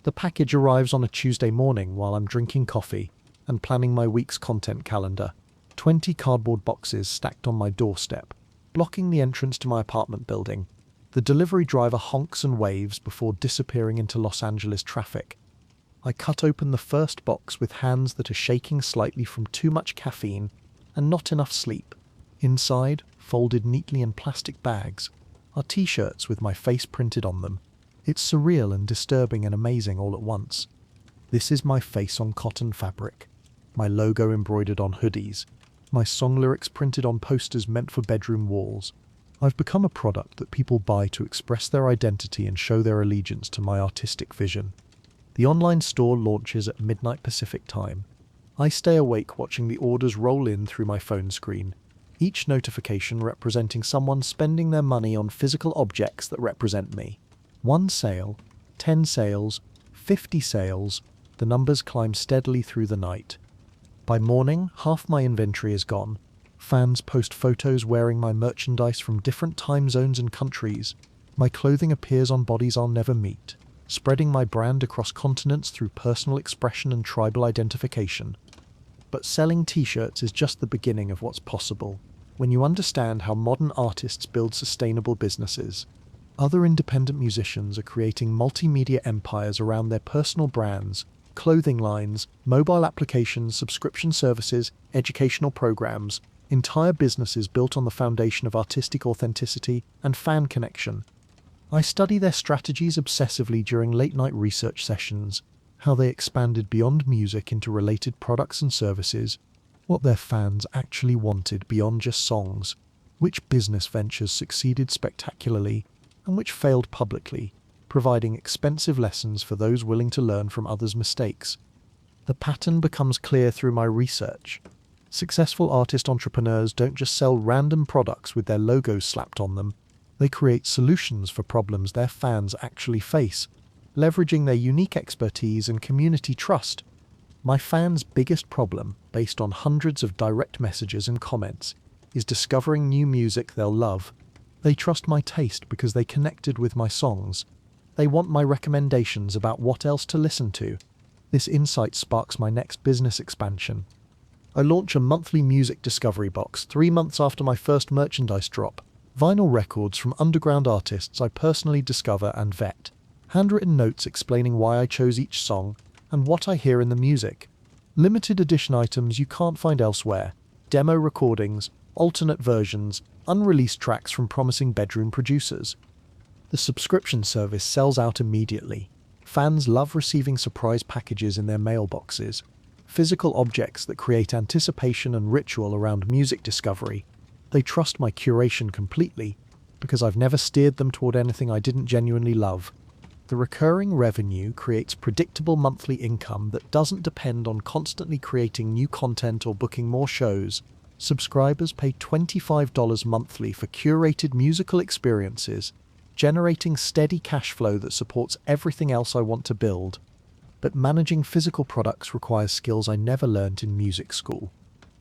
The package arrives on a Tuesday morning while I'm drinking coffee and planning my week's content calendar. 20 cardboard boxes stacked on my doorstep, blocking the entrance to my apartment building. The delivery driver honks and waves before disappearing into Los Angeles traffic. I cut open the first box with hands that are shaking slightly from too much caffeine and not enough sleep. Inside, folded neatly in plastic bags, are t-shirts with my face printed on them. It's surreal and disturbing and amazing all at once. This is my face on cotton fabric, my logo embroidered on hoodies, my song lyrics printed on posters meant for bedroom walls. I've become a product that people buy to express their identity and show their allegiance to my artistic vision. The online store launches at midnight Pacific time. I stay awake watching the orders roll in through my phone screen, each notification representing someone spending their money on physical objects that represent me. 1 sale, 10 sales, 50 sales, the numbers climb steadily through the night. By morning, half my inventory is gone. Fans post photos wearing my merchandise from different time zones and countries. My clothing appears on bodies I'll never meet, spreading my brand across continents through personal expression and tribal identification. But selling t-shirts is just the beginning of what's possible when you understand how modern artists build sustainable businesses. Other independent musicians are creating multimedia empires around their personal brands, clothing lines, mobile applications, subscription services, educational programs, entire businesses built on the foundation of artistic authenticity and fan connection. I study their strategies obsessively during late-night research sessions, how they expanded beyond music into related products and services, what their fans actually wanted beyond just songs, which business ventures succeeded spectacularly, and which failed publicly, providing expensive lessons for those willing to learn from others' mistakes. The pattern becomes clear through my research. Successful artist entrepreneurs don't just sell random products with their logos slapped on them. They create solutions for problems their fans actually face, leveraging their unique expertise and community trust. My fans' biggest problem, based on hundreds of direct messages and comments, is discovering new music they'll love. They trust my taste because they connected with my songs. They want my recommendations about what else to listen to. This insight sparks my next business expansion. I launch a monthly music discovery box 3 months after my first merchandise drop. Vinyl records from underground artists I personally discover and vet. Handwritten notes explaining why I chose each song and what I hear in the music. Limited edition items you can't find elsewhere. Demo recordings, alternate versions, unreleased tracks from promising bedroom producers. The subscription service sells out immediately. Fans love receiving surprise packages in their mailboxes. Physical objects that create anticipation and ritual around music discovery. They trust my curation completely, because I've never steered them toward anything I didn't genuinely love. The recurring revenue creates predictable monthly income that doesn't depend on constantly creating new content or booking more shows. Subscribers pay $25 monthly for curated musical experiences, generating steady cash flow that supports everything else I want to build. But managing physical products requires skills I never learned in music school.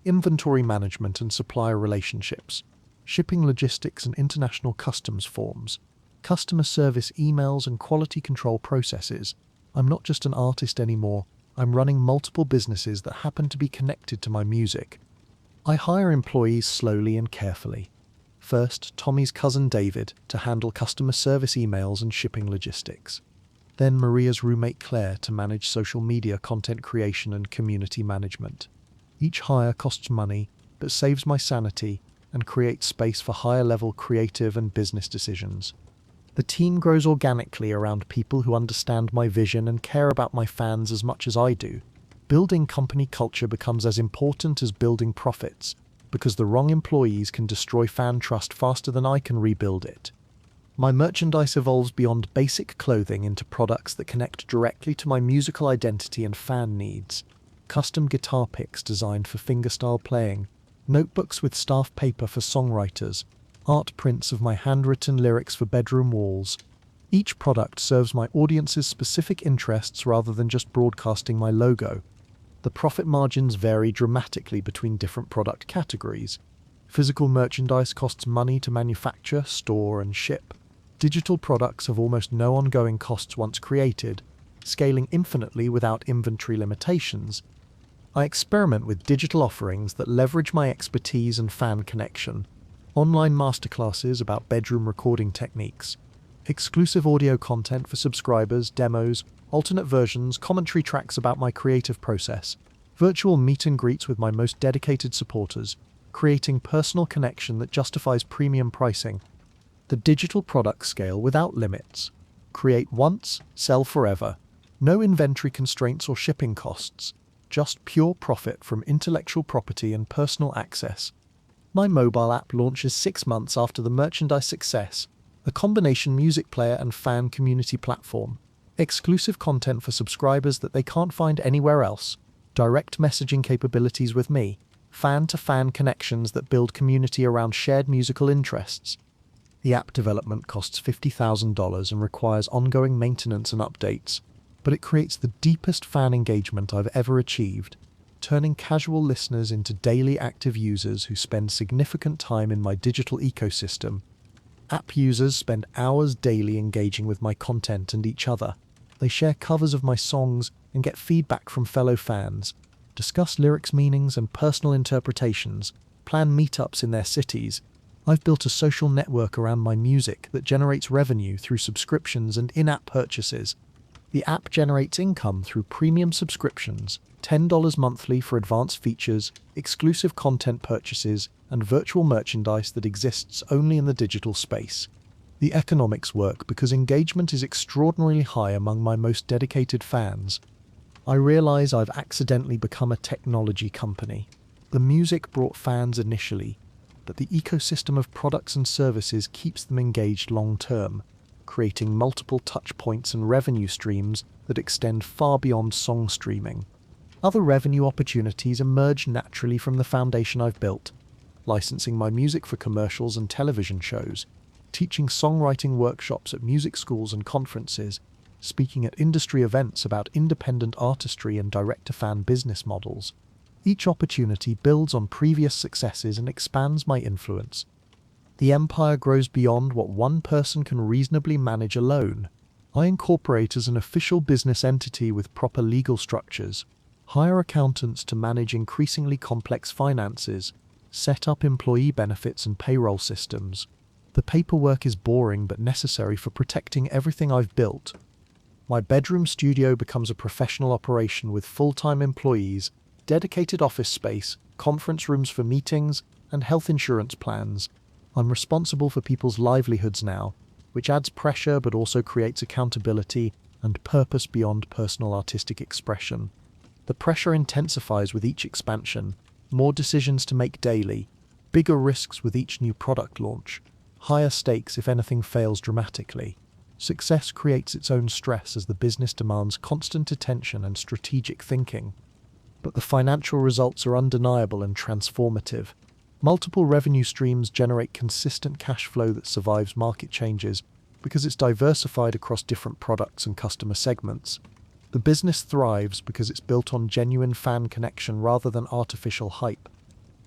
Inventory management and supplier relationships, shipping logistics and international customs forms, customer service emails and quality control processes. I'm not just an artist anymore, I'm running multiple businesses that happen to be connected to my music. I hire employees slowly and carefully. First, Tommy's cousin David to handle customer service emails and shipping logistics. Then Maria's roommate Claire to manage social media content creation and community management. Each hire costs money, but saves my sanity and creates space for higher-level creative and business decisions. The team grows organically around people who understand my vision and care about my fans as much as I do. Building company culture becomes as important as building profits, because the wrong employees can destroy fan trust faster than I can rebuild it. My merchandise evolves beyond basic clothing into products that connect directly to my musical identity and fan needs. Custom guitar picks designed for fingerstyle playing, notebooks with staff paper for songwriters, art prints of my handwritten lyrics for bedroom walls. Each product serves my audience's specific interests rather than just broadcasting my logo. The profit margins vary dramatically between different product categories. Physical merchandise costs money to manufacture, store, and ship. Digital products have almost no ongoing costs once created, scaling infinitely without inventory limitations. I experiment with digital offerings that leverage my expertise and fan connection. Online masterclasses about bedroom recording techniques, exclusive audio content for subscribers, demos, alternate versions, commentary tracks about my creative process, virtual meet and greets with my most dedicated supporters, creating personal connection that justifies premium pricing. The digital product scale without limits. Create once, sell forever. No inventory constraints or shipping costs. Just pure profit from intellectual property and personal access. My mobile app launches 6 months after the merchandise success, a combination music player and fan community platform. Exclusive content for subscribers that they can't find anywhere else. Direct messaging capabilities with me. Fan-to-fan connections that build community around shared musical interests. The app development costs $50,000 and requires ongoing maintenance and updates, but it creates the deepest fan engagement I've ever achieved. turning casual listeners into daily active users who spend significant time in my digital ecosystem. App users spend hours daily engaging with my content and each other. They share covers of my songs and get feedback from fellow fans, discuss lyrics meanings and personal interpretations, plan meetups in their cities. I've built a social network around my music that generates revenue through subscriptions and in-app purchases. The app generates income through premium subscriptions, $10 monthly for advanced features, exclusive content purchases, and virtual merchandise that exists only in the digital space. The economics work because engagement is extraordinarily high among my most dedicated fans. I realize I've accidentally become a technology company. The music brought fans initially, but the ecosystem of products and services keeps them engaged long-term, creating multiple touch points and revenue streams that extend far beyond song streaming. Other revenue opportunities emerge naturally from the foundation I've built, licensing my music for commercials and television shows, teaching songwriting workshops at music schools and conferences, speaking at industry events about independent artistry and direct-to-fan business models. Each opportunity builds on previous successes and expands my influence. The empire grows beyond what one person can reasonably manage alone. I incorporate as an official business entity with proper legal structures, hire accountants to manage increasingly complex finances, set up employee benefits and payroll systems. The paperwork is boring but necessary for protecting everything I've built. My bedroom studio becomes a professional operation with full-time employees, dedicated office space, conference rooms for meetings, and health insurance plans. I'm responsible for people's livelihoods now, which adds pressure but also creates accountability and purpose beyond personal artistic expression. The pressure intensifies with each expansion, more decisions to make daily, bigger risks with each new product launch, higher stakes if anything fails dramatically. Success creates its own stress as the business demands constant attention and strategic thinking. But the financial results are undeniable and transformative. Multiple revenue streams generate consistent cash flow that survives market changes because it's diversified across different products and customer segments. The business thrives because it's built on genuine fan connection rather than artificial hype.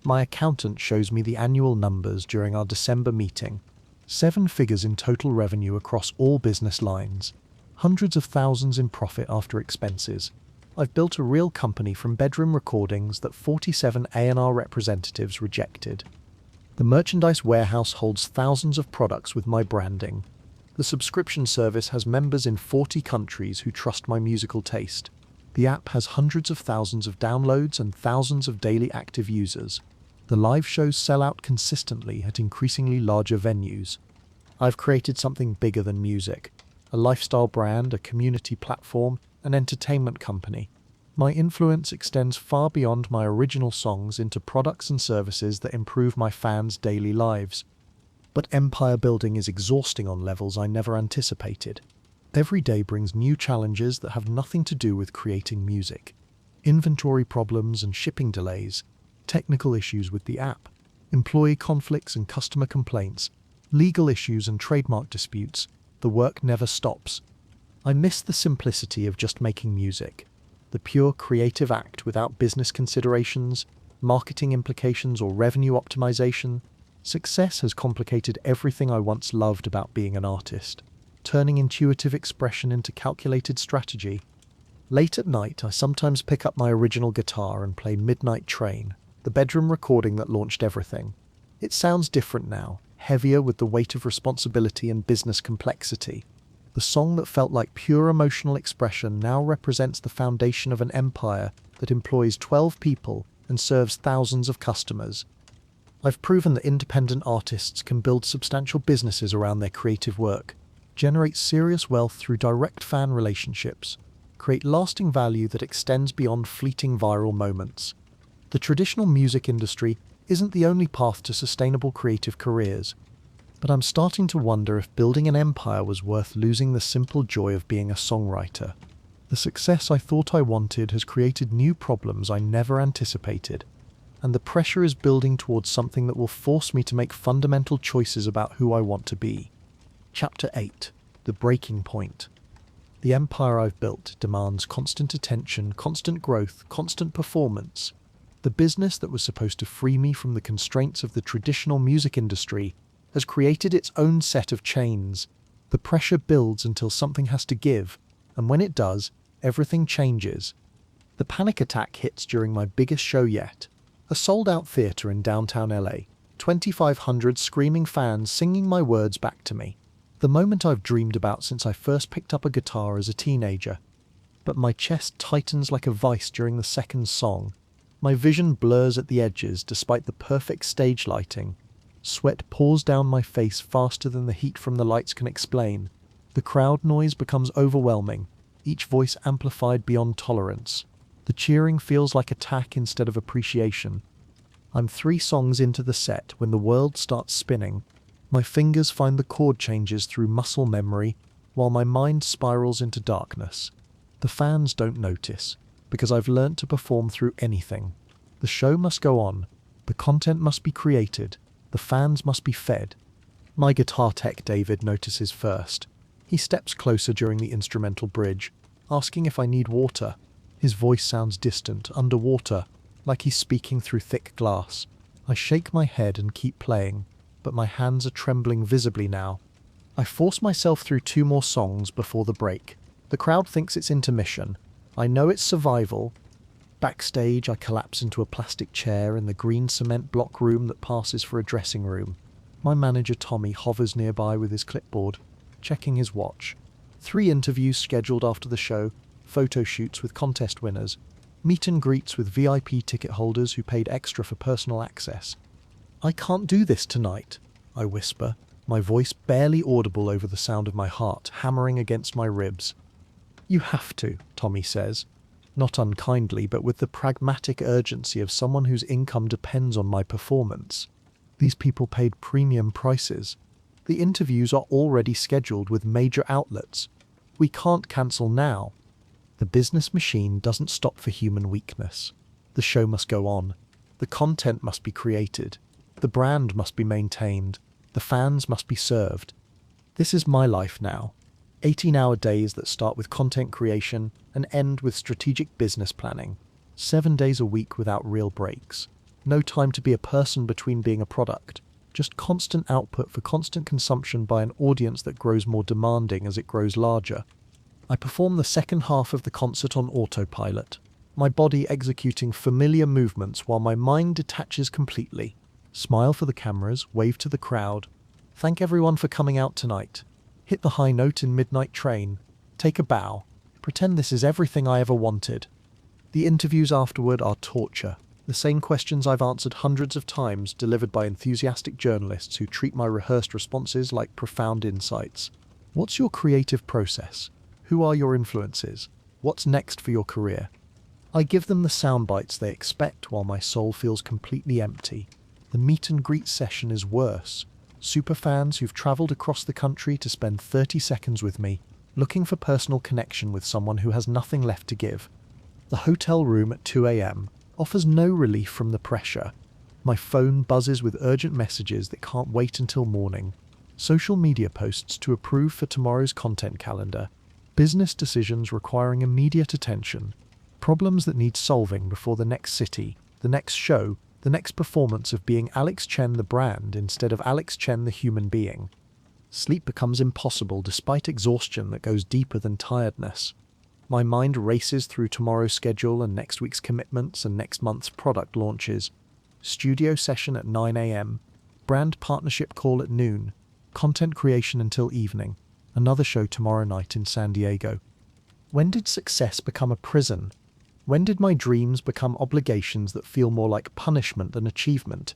My accountant shows me the annual numbers during our December meeting. 7 figures in total revenue across all business lines. Hundreds of thousands in profit after expenses. I've built a real company from bedroom recordings that 47 A&R representatives rejected. The merchandise warehouse holds thousands of products with my branding. The subscription service has members in 40 countries who trust my musical taste. The app has hundreds of thousands of downloads and thousands of daily active users. The live shows sell out consistently at increasingly larger venues. I've created something bigger than music. A lifestyle brand, a community platform, an entertainment company. My influence extends far beyond my original songs into products and services that improve my fans' daily lives. But empire building is exhausting on levels I never anticipated. Every day brings new challenges that have nothing to do with creating music. Inventory problems and shipping delays, technical issues with the app, employee conflicts and customer complaints, legal issues and trademark disputes. The work never stops. I miss the simplicity of just making music, the pure creative act without business considerations, marketing implications or revenue optimization. Success has complicated everything I once loved about being an artist, turning intuitive expression into calculated strategy. Late at night, I sometimes pick up my original guitar and play Midnight Train, the bedroom recording that launched everything. It sounds different now, heavier with the weight of responsibility and business complexity. The song that felt like pure emotional expression now represents the foundation of an empire that employs 12 people and serves thousands of customers. I've proven that independent artists can build substantial businesses around their creative work, generate serious wealth through direct fan relationships, create lasting value that extends beyond fleeting viral moments. The traditional music industry isn't the only path to sustainable creative careers, but I'm starting to wonder if building an empire was worth losing the simple joy of being a songwriter. The success I thought I wanted has created new problems I never anticipated, and the pressure is building towards something that will force me to make fundamental choices about who I want to be. Chapter 8. The Breaking Point. The empire I've built demands constant attention, constant growth, constant performance. The business that was supposed to free me from the constraints of the traditional music industry has created its own set of chains. The pressure builds until something has to give, and when it does, everything changes. The panic attack hits during my biggest show yet. A sold-out theatre in downtown LA, 2,500 screaming fans singing my words back to me. The moment I've dreamed about since I first picked up a guitar as a teenager. But my chest tightens like a vice during the second song. My vision blurs at the edges despite the perfect stage lighting. Sweat pours down my face faster than the heat from the lights can explain. The crowd noise becomes overwhelming, each voice amplified beyond tolerance. The cheering feels like attack instead of appreciation. I'm 3 songs into the set when the world starts spinning. My fingers find the chord changes through muscle memory, while my mind spirals into darkness. The fans don't notice, because I've learnt to perform through anything. The show must go on. The content must be created. The fans must be fed. My guitar tech David notices first. He steps closer during the instrumental bridge, asking if I need water. His voice sounds distant, underwater, like he's speaking through thick glass. I shake my head and keep playing, but my hands are trembling visibly now. I force myself through 2 more songs before the break. The crowd thinks it's intermission. I know it's survival. Backstage, I collapse into a plastic chair in the green cement block room that passes for a dressing room. My manager Tommy hovers nearby with his clipboard, checking his watch. 3 interviews scheduled after the show, photo shoots with contest winners, meet and greets with VIP ticket holders who paid extra for personal access. I can't do this tonight, I whisper, my voice barely audible over the sound of my heart hammering against my ribs. You have to, Tommy says, not unkindly but with the pragmatic urgency of someone whose income depends on my performance. These people paid premium prices. The interviews are already scheduled with major outlets. We can't cancel now. The business machine doesn't stop for human weakness. The show must go on. The content must be created. The brand must be maintained. The fans must be served. This is my life now. 18-hour days that start with content creation and end with strategic business planning. 7 days a week without real breaks. No time to be a person between being a product. Just constant output for constant consumption by an audience that grows more demanding as it grows larger. I perform the second half of the concert on autopilot, my body executing familiar movements while my mind detaches completely. Smile for the cameras, wave to the crowd. Thank everyone for coming out tonight. Hit the high note in Midnight Train. Take a bow. Pretend this is everything I ever wanted. The interviews afterward are torture. The same questions I've answered hundreds of times, delivered by enthusiastic journalists who treat my rehearsed responses like profound insights. What's your creative process? Who are your influences? What's next for your career? I give them the sound bites they expect while my soul feels completely empty. The meet and greet session is worse. Superfans who've travelled across the country to spend 30 seconds with me, looking for personal connection with someone who has nothing left to give. The hotel room at 2 a.m. offers no relief from the pressure. My phone buzzes with urgent messages that can't wait until morning. Social media posts to approve for tomorrow's content calendar. Business decisions requiring immediate attention. Problems that need solving before the next city, the next show, the next performance of being Alex Chen the brand instead of Alex Chen the human being. Sleep becomes impossible despite exhaustion that goes deeper than tiredness. My mind races through tomorrow's schedule and next week's commitments and next month's product launches. Studio session at 9 a.m. Brand partnership call at noon. Content creation until evening. Another show tomorrow night in San Diego. When did success become a prison? When did my dreams become obligations that feel more like punishment than achievement?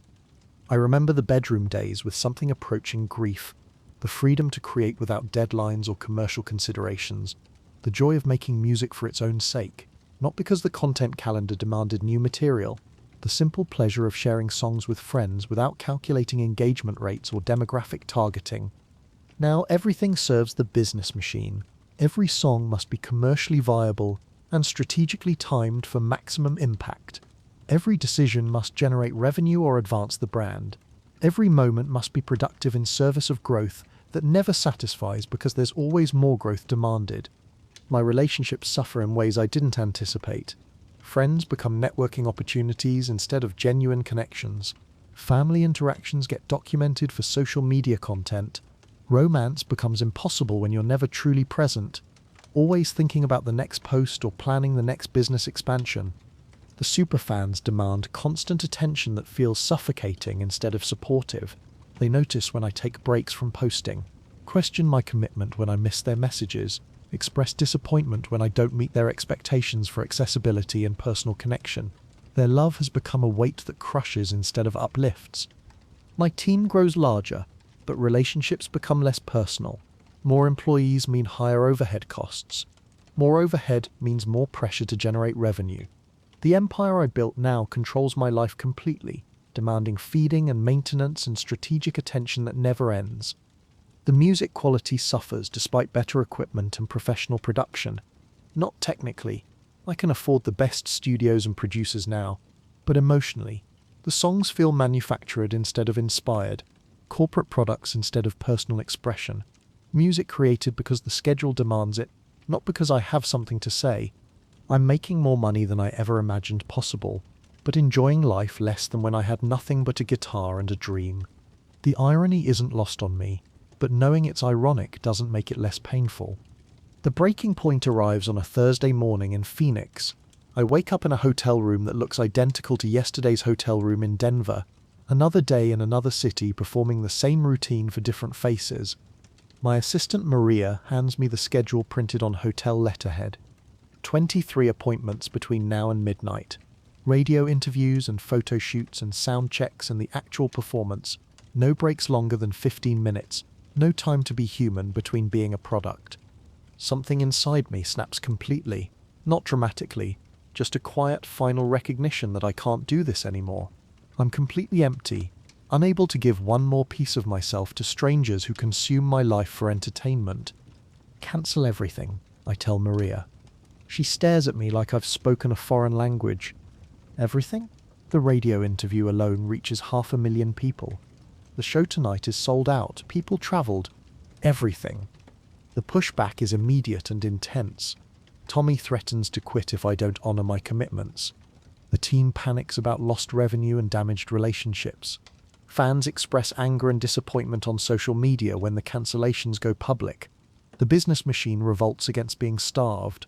I remember the bedroom days with something approaching grief, the freedom to create without deadlines or commercial considerations, the joy of making music for its own sake, not because the content calendar demanded new material, the simple pleasure of sharing songs with friends without calculating engagement rates or demographic targeting. Now everything serves the business machine. Every song must be commercially viable and strategically timed for maximum impact. Every decision must generate revenue or advance the brand. Every moment must be productive in service of growth that never satisfies because there's always more growth demanded. My relationships suffer in ways I didn't anticipate. Friends become networking opportunities instead of genuine connections. Family interactions get documented for social media content. Romance becomes impossible when you're never truly present, always thinking about the next post or planning the next business expansion. The superfans demand constant attention that feels suffocating instead of supportive. They notice when I take breaks from posting, question my commitment when I miss their messages, express disappointment when I don't meet their expectations for accessibility and personal connection. Their love has become a weight that crushes instead of uplifts. My team grows larger, but relationships become less personal. More employees mean higher overhead costs. More overhead means more pressure to generate revenue. The empire I built now controls my life completely, demanding feeding and maintenance and strategic attention that never ends. The music quality suffers despite better equipment and professional production. Not technically, I can afford the best studios and producers now, but emotionally, the songs feel manufactured instead of inspired, corporate products instead of personal expression. Music created because the schedule demands it, not because I have something to say. I'm making more money than I ever imagined possible, but enjoying life less than when I had nothing but a guitar and a dream. The irony isn't lost on me, but knowing it's ironic doesn't make it less painful. The breaking point arrives on a Thursday morning in Phoenix. I wake up in a hotel room that looks identical to yesterday's hotel room in Denver. Another day in another city performing the same routine for different faces. My assistant Maria hands me the schedule printed on hotel letterhead. 23 appointments between now and midnight. Radio interviews and photo shoots and sound checks and the actual performance. No breaks longer than 15 minutes. No time to be human between being a product. Something inside me snaps completely. Not dramatically. Just a quiet final recognition that I can't do this anymore. I'm completely empty, unable to give one more piece of myself to strangers who consume my life for entertainment. Cancel everything, I tell Maria. She stares at me like I've spoken a foreign language. Everything? The radio interview alone reaches 500,000 people. The show tonight is sold out. People travelled. Everything. The pushback is immediate and intense. Tommy threatens to quit if I don't honour my commitments. The team panics about lost revenue and damaged relationships. Fans express anger and disappointment on social media when the cancellations go public. The business machine revolts against being starved.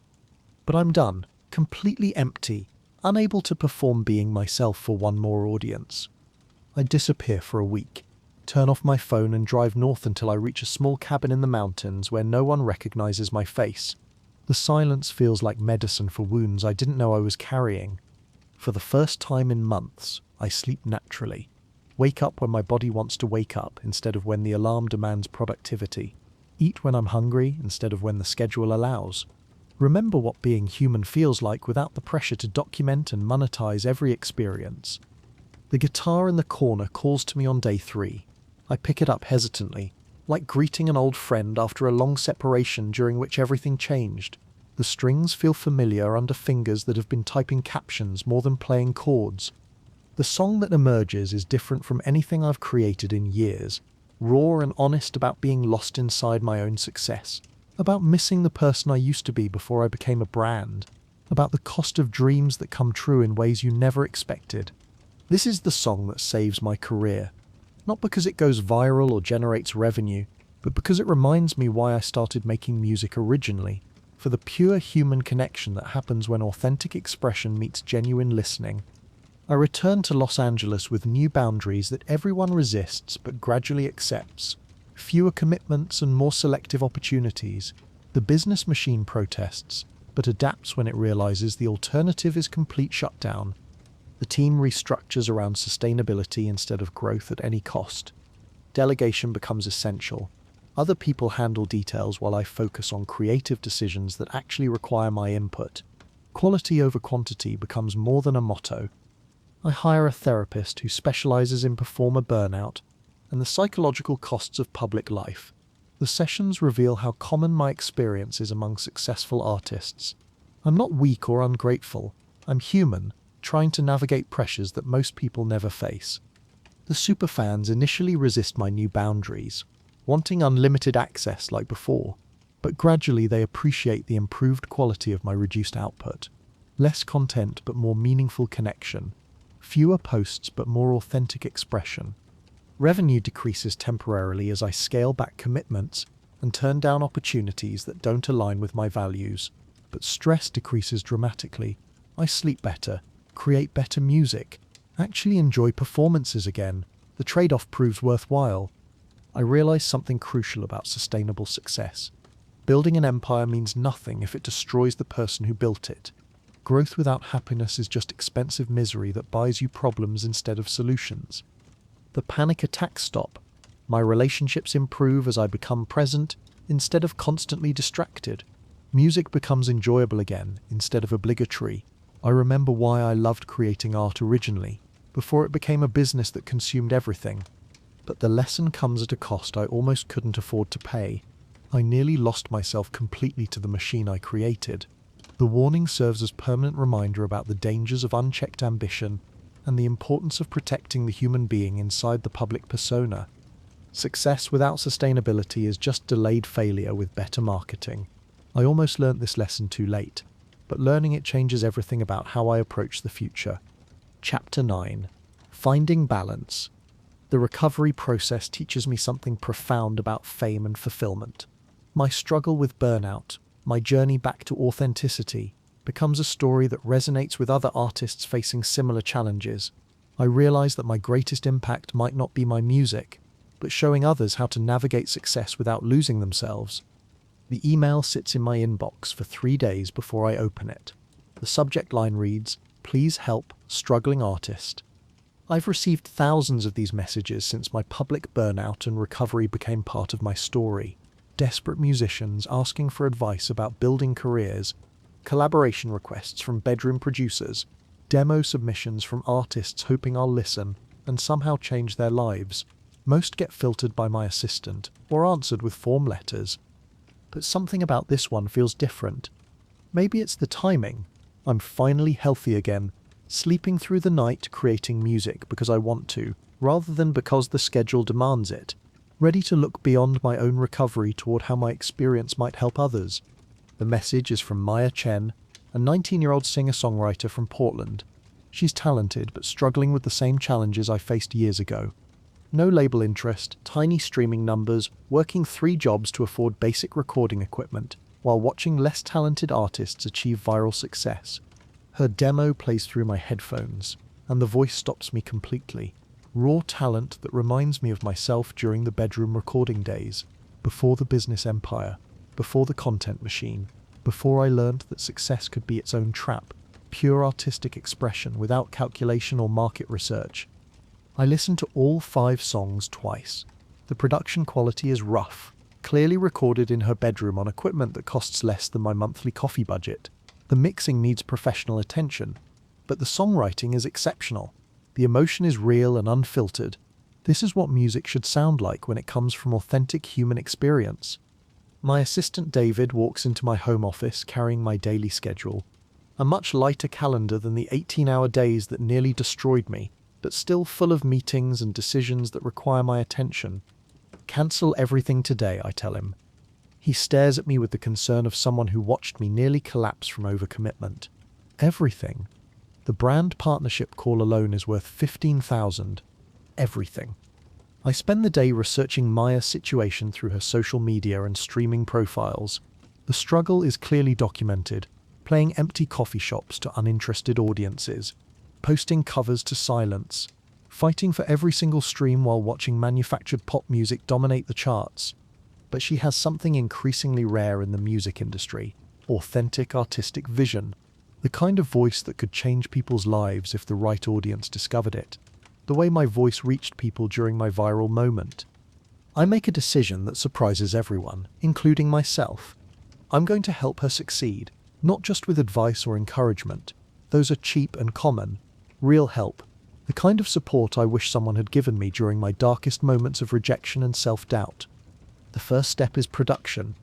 But I'm done, completely empty, unable to perform being myself for one more audience. I disappear for a week, turn off my phone and drive north until I reach a small cabin in the mountains where no one recognizes my face. The silence feels like medicine for wounds I didn't know I was carrying. For the first time in months, I sleep naturally. Wake up when my body wants to wake up instead of when the alarm demands productivity. Eat when I'm hungry instead of when the schedule allows. Remember what being human feels like without the pressure to document and monetize every experience. The guitar in the corner calls to me on day 3. I pick it up hesitantly, like greeting an old friend after a long separation during which everything changed. The strings feel familiar under fingers that have been typing captions more than playing chords. The song that emerges is different from anything I've created in years, raw and honest about being lost inside my own success, about missing the person I used to be before I became a brand, about the cost of dreams that come true in ways you never expected. This is the song that saves my career, not because it goes viral or generates revenue, but because it reminds me why I started making music originally. For the pure human connection that happens when authentic expression meets genuine listening. I return to Los Angeles with new boundaries that everyone resists but gradually accepts. Fewer commitments and more selective opportunities. The business machine protests, but adapts when it realizes the alternative is complete shutdown. The team restructures around sustainability instead of growth at any cost. Delegation becomes essential. Other people handle details while I focus on creative decisions that actually require my input. Quality over quantity becomes more than a motto. I hire a therapist who specializes in performer burnout and the psychological costs of public life. The sessions reveal how common my experience is among successful artists. I'm not weak or ungrateful. I'm human, trying to navigate pressures that most people never face. The superfans initially resist my new boundaries, wanting unlimited access like before. but gradually they appreciate the improved quality of my reduced output. Less content but more meaningful connection. Fewer posts but more authentic expression. Revenue decreases temporarily as I scale back commitments and turn down opportunities that don't align with my values. But stress decreases dramatically. I sleep better, create better music, actually enjoy performances again. The trade-off proves worthwhile. I realize something crucial about sustainable success. Building an empire means nothing if it destroys the person who built it. Growth without happiness is just expensive misery that buys you problems instead of solutions. The panic attacks stop. My relationships improve as I become present instead of constantly distracted. Music becomes enjoyable again instead of obligatory. I remember why I loved creating art originally, before it became a business that consumed everything. But the lesson comes at a cost I almost couldn't afford to pay. I nearly lost myself completely to the machine I created. The warning serves as permanent reminder about the dangers of unchecked ambition and the importance of protecting the human being inside the public persona. Success without sustainability is just delayed failure with better marketing. I almost learnt this lesson too late, but learning it changes everything about how I approach the future. Chapter 9. Finding Balance. The recovery process teaches me something profound about fame and fulfillment. My struggle with burnout, my journey back to authenticity, becomes a story that resonates with other artists facing similar challenges. I realize that my greatest impact might not be my music, but showing others how to navigate success without losing themselves. The email sits in my inbox for 3 days before I open it. The subject line reads, "Please help, struggling artist." I've received thousands of these messages since my public burnout and recovery became part of my story. Desperate musicians asking for advice about building careers, collaboration requests from bedroom producers, demo submissions from artists hoping I'll listen and somehow change their lives. Most get filtered by my assistant or answered with form letters. But something about this one feels different. Maybe it's the timing. I'm finally healthy again, sleeping through the night creating music because I want to, rather than because the schedule demands it. Ready to look beyond my own recovery toward how my experience might help others. The message is from Maya Chen, a 19-year-old singer-songwriter from Portland. She's talented but struggling with the same challenges I faced years ago. No label interest, tiny streaming numbers, working 3 jobs to afford basic recording equipment, while watching less talented artists achieve viral success. Her demo plays through my headphones, and the voice stops me completely. Raw talent that reminds me of myself during the bedroom recording days, before the business empire, before the content machine, before I learned that success could be its own trap, pure artistic expression without calculation or market research. I listened to all 5 songs twice. The production quality is rough, clearly recorded in her bedroom on equipment that costs less than my monthly coffee budget. The mixing needs professional attention, but the songwriting is exceptional. The emotion is real and unfiltered. This is what music should sound like when it comes from authentic human experience. My assistant David walks into my home office carrying my daily schedule. A much lighter calendar than the 18-hour days that nearly destroyed me, but still full of meetings and decisions that require my attention. "Cancel everything today," I tell him. He stares at me with the concern of someone who watched me nearly collapse from overcommitment. Everything. The brand partnership call alone is worth $15,000. Everything. I spend the day researching Maya's situation through her social media and streaming profiles. The struggle is clearly documented, playing empty coffee shops to uninterested audiences, posting covers to silence, fighting for every single stream while watching manufactured pop music dominate the charts. But she has something increasingly rare in the music industry: authentic artistic vision. The kind of voice that could change people's lives if the right audience discovered it. The way my voice reached people during my viral moment. I make a decision that surprises everyone, including myself. I'm going to help her succeed, not just with advice or encouragement. Those are cheap and common. Real help. The kind of support I wish someone had given me during my darkest moments of rejection and self-doubt. The first step is production.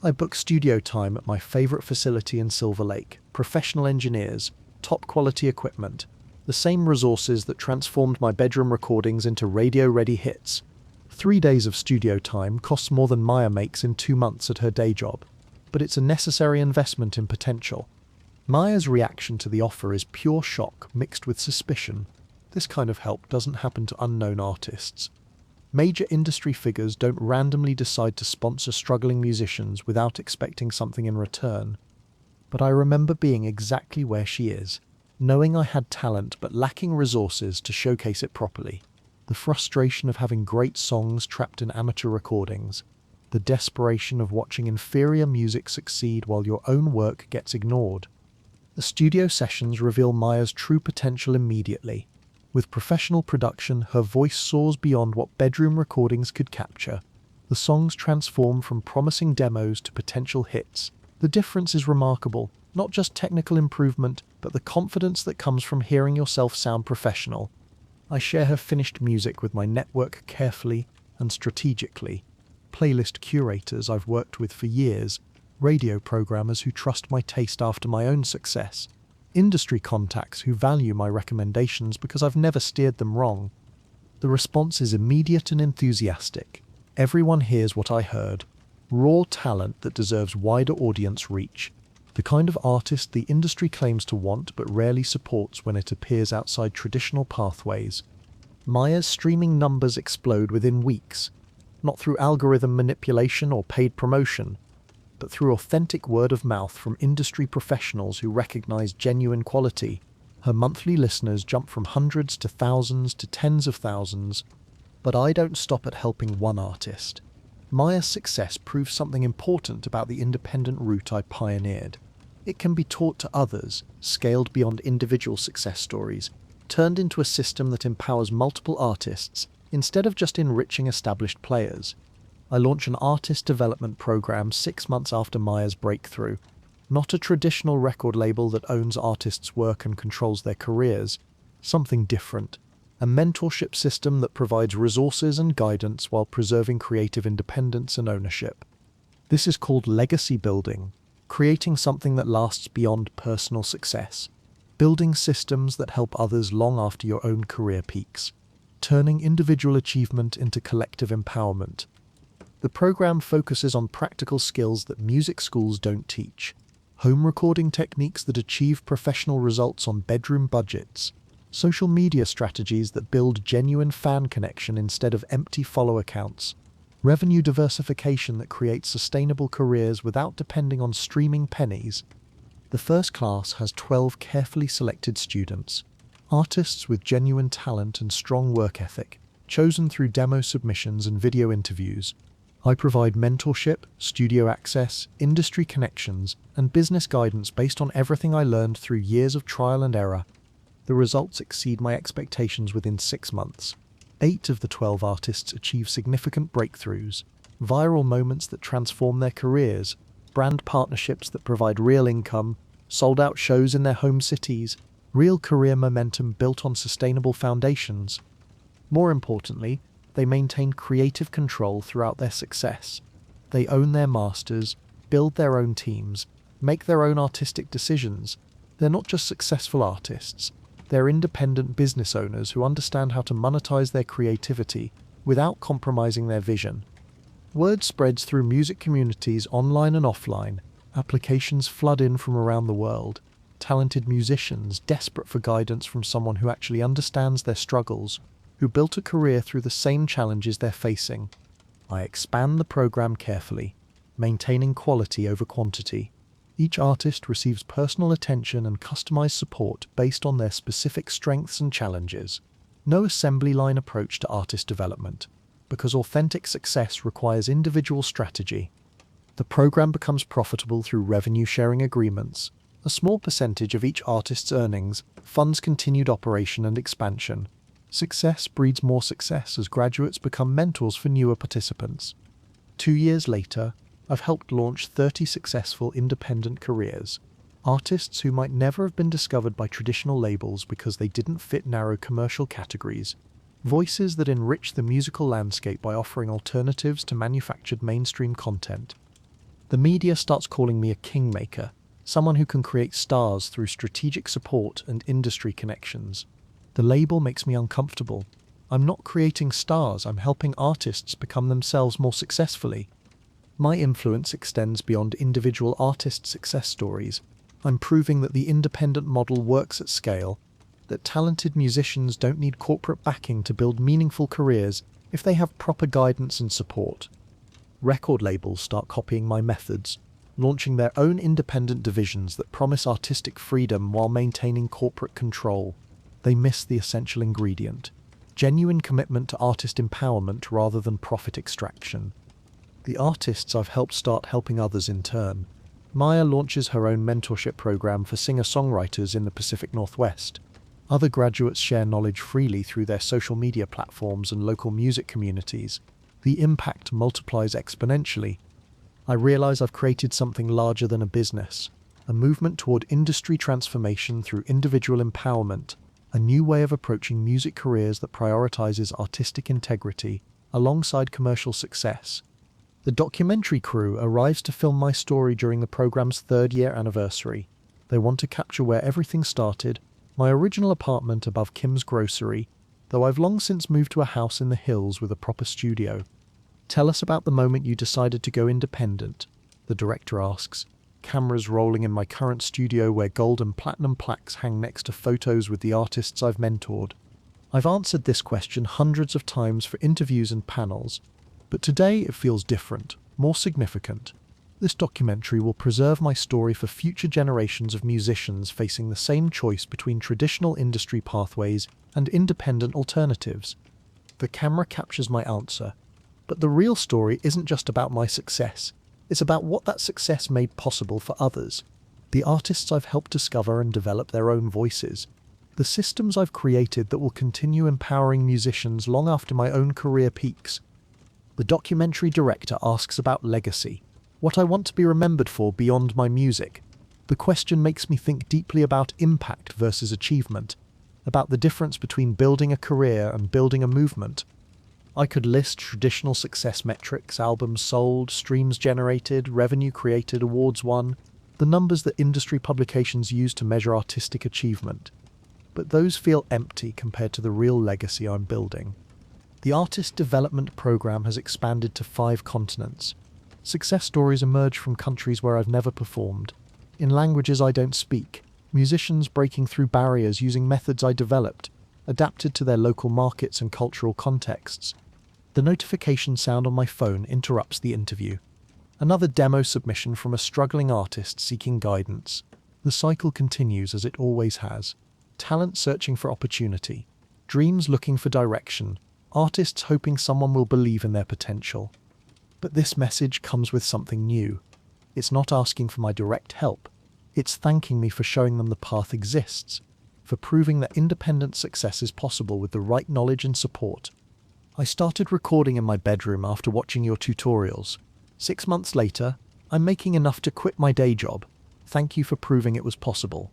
I book studio time at my favorite facility in Silver Lake, professional engineers, top quality equipment, the same resources that transformed my bedroom recordings into radio-ready hits. 3 days of studio time costs more than Maya makes in 2 months at her day job, but it's a necessary investment in potential. Maya's reaction to the offer is pure shock mixed with suspicion. This kind of help doesn't happen to unknown artists. Major industry figures don't randomly decide to sponsor struggling musicians without expecting something in return. But I remember being exactly where she is, knowing I had talent but lacking resources to showcase it properly. The frustration of having great songs trapped in amateur recordings. The desperation of watching inferior music succeed while your own work gets ignored. The studio sessions reveal Maya's true potential immediately. With professional production, her voice soars beyond what bedroom recordings could capture. The songs transform from promising demos to potential hits. The difference is remarkable, not just technical improvement, but the confidence that comes from hearing yourself sound professional. I share her finished music with my network carefully and strategically. Playlist curators I've worked with for years, radio programmers who trust my taste after my own success, industry contacts who value my recommendations because I've never steered them wrong. The response is immediate and enthusiastic. Everyone hears what I heard. Raw talent that deserves wider audience reach. The kind of artist the industry claims to want but rarely supports when it appears outside traditional pathways. Maya's streaming numbers explode within weeks, not through algorithm manipulation or paid promotion, but through authentic word of mouth from industry professionals who recognize genuine quality. Her monthly listeners jump from hundreds to thousands to tens of thousands. But I don't stop at helping one artist. Maya's success proves something important about the independent route I pioneered. It can be taught to others, scaled beyond individual success stories, turned into a system that empowers multiple artists instead of just enriching established players. I launch an artist development program 6 months after Maya's breakthrough. Not a traditional record label that owns artists' work and controls their careers. Something different. A mentorship system that provides resources and guidance while preserving creative independence and ownership. This is called legacy building, creating something that lasts beyond personal success. Building systems that help others long after your own career peaks. Turning individual achievement into collective empowerment. The program focuses on practical skills that music schools don't teach. Home recording techniques that achieve professional results on bedroom budgets. Social media strategies that build genuine fan connection instead of empty follow accounts. Revenue diversification that creates sustainable careers without depending on streaming pennies. The first class has 12 carefully selected students. Artists with genuine talent and strong work ethic, chosen through demo submissions and video interviews. I provide mentorship, studio access, industry connections, and business guidance based on everything I learned through years of trial and error. The results exceed my expectations within 6 months. 8 of the 12 artists achieve significant breakthroughs, viral moments that transform their careers, brand partnerships that provide real income, sold-out shows in their home cities, real career momentum built on sustainable foundations. More importantly, they maintain creative control throughout their success. They own their masters, build their own teams, make their own artistic decisions. They're not just successful artists. They're independent business owners who understand how to monetize their creativity without compromising their vision. Word spreads through music communities online and offline. Applications flood in from around the world. Talented musicians desperate for guidance from someone who actually understands their struggles, who built a career through the same challenges they're facing. I expand the program carefully, maintaining quality over quantity. Each artist receives personal attention and customized support based on their specific strengths and challenges. No assembly line approach to artist development, because authentic success requires individual strategy. The program becomes profitable through revenue sharing agreements. A small percentage of each artist's earnings funds continued operation and expansion. Success breeds more success as graduates become mentors for newer participants. 2 years later, I've helped launch 30 successful independent careers. Artists who might never have been discovered by traditional labels because they didn't fit narrow commercial categories. Voices that enrich the musical landscape by offering alternatives to manufactured mainstream content. The media starts calling me a kingmaker, someone who can create stars through strategic support and industry connections. The label makes me uncomfortable. I'm not creating stars, I'm helping artists become themselves more successfully. My influence extends beyond individual artist success stories. I'm proving that the independent model works at scale, that talented musicians don't need corporate backing to build meaningful careers if they have proper guidance and support. Record labels start copying my methods, launching their own independent divisions that promise artistic freedom while maintaining corporate control. They miss the essential ingredient: genuine commitment to artist empowerment rather than profit extraction. The artists I've helped start helping others in turn. Maya launches her own mentorship program for singer-songwriters in the Pacific Northwest. Other graduates share knowledge freely through their social media platforms and local music communities. The impact multiplies exponentially. I realize I've created something larger than a business, a movement toward industry transformation through individual empowerment, a new way of approaching music careers that prioritizes artistic integrity alongside commercial success. The documentary crew arrives to film my story during the program's third-year anniversary. They want to capture where everything started, my original apartment above Kim's Grocery, though I've long since moved to a house in the hills with a proper studio. Tell us about the moment you decided to go independent, the director asks, cameras rolling in my current studio where gold and platinum plaques hang next to photos with the artists I've mentored. I've answered this question hundreds of times for interviews and panels, but today it feels different, more significant. This documentary will preserve my story for future generations of musicians facing the same choice between traditional industry pathways and independent alternatives. The camera captures my answer, but the real story isn't just about my success. It's about what that success made possible for others. The artists I've helped discover and develop their own voices. The systems I've created that will continue empowering musicians long after my own career peaks. The documentary director asks about legacy, what I want to be remembered for beyond my music. The question makes me think deeply about impact versus achievement, about the difference between building a career and building a movement. I could list traditional success metrics: albums sold, streams generated, revenue created, awards won, the numbers that industry publications use to measure artistic achievement. But those feel empty compared to the real legacy I'm building. The artist development program has expanded to 5 continents. Success stories emerge from countries where I've never performed, in languages I don't speak, musicians breaking through barriers using methods I developed, adapted to their local markets and cultural contexts. The notification sound on my phone interrupts the interview. Another demo submission from a struggling artist seeking guidance. The cycle continues as it always has. Talent searching for opportunity. Dreams looking for direction. Artists hoping someone will believe in their potential. But this message comes with something new. It's not asking for my direct help. It's thanking me for showing them the path exists, for proving that independent success is possible with the right knowledge and support. I started recording in my bedroom after watching your tutorials. 6 months later, I'm making enough to quit my day job. Thank you for proving it was possible.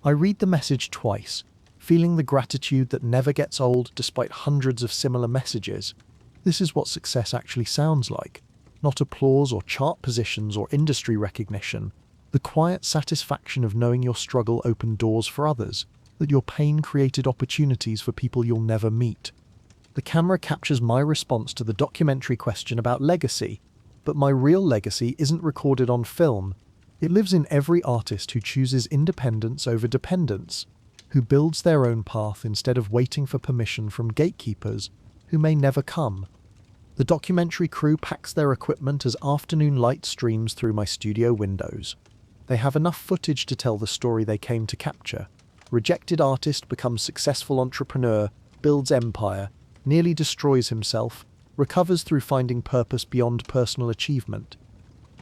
I read the message twice, feeling the gratitude that never gets old despite hundreds of similar messages. This is what success actually sounds like. Not applause or chart positions or industry recognition. The quiet satisfaction of knowing your struggle opened doors for others, that your pain created opportunities for people you'll never meet. The camera captures my response to the documentary question about legacy, but my real legacy isn't recorded on film. It lives in every artist who chooses independence over dependence, who builds their own path instead of waiting for permission from gatekeepers who may never come. The documentary crew packs their equipment as afternoon light streams through my studio windows. They have enough footage to tell the story they came to capture. Rejected artist becomes successful entrepreneur, builds empire, nearly destroys himself, recovers through finding purpose beyond personal achievement.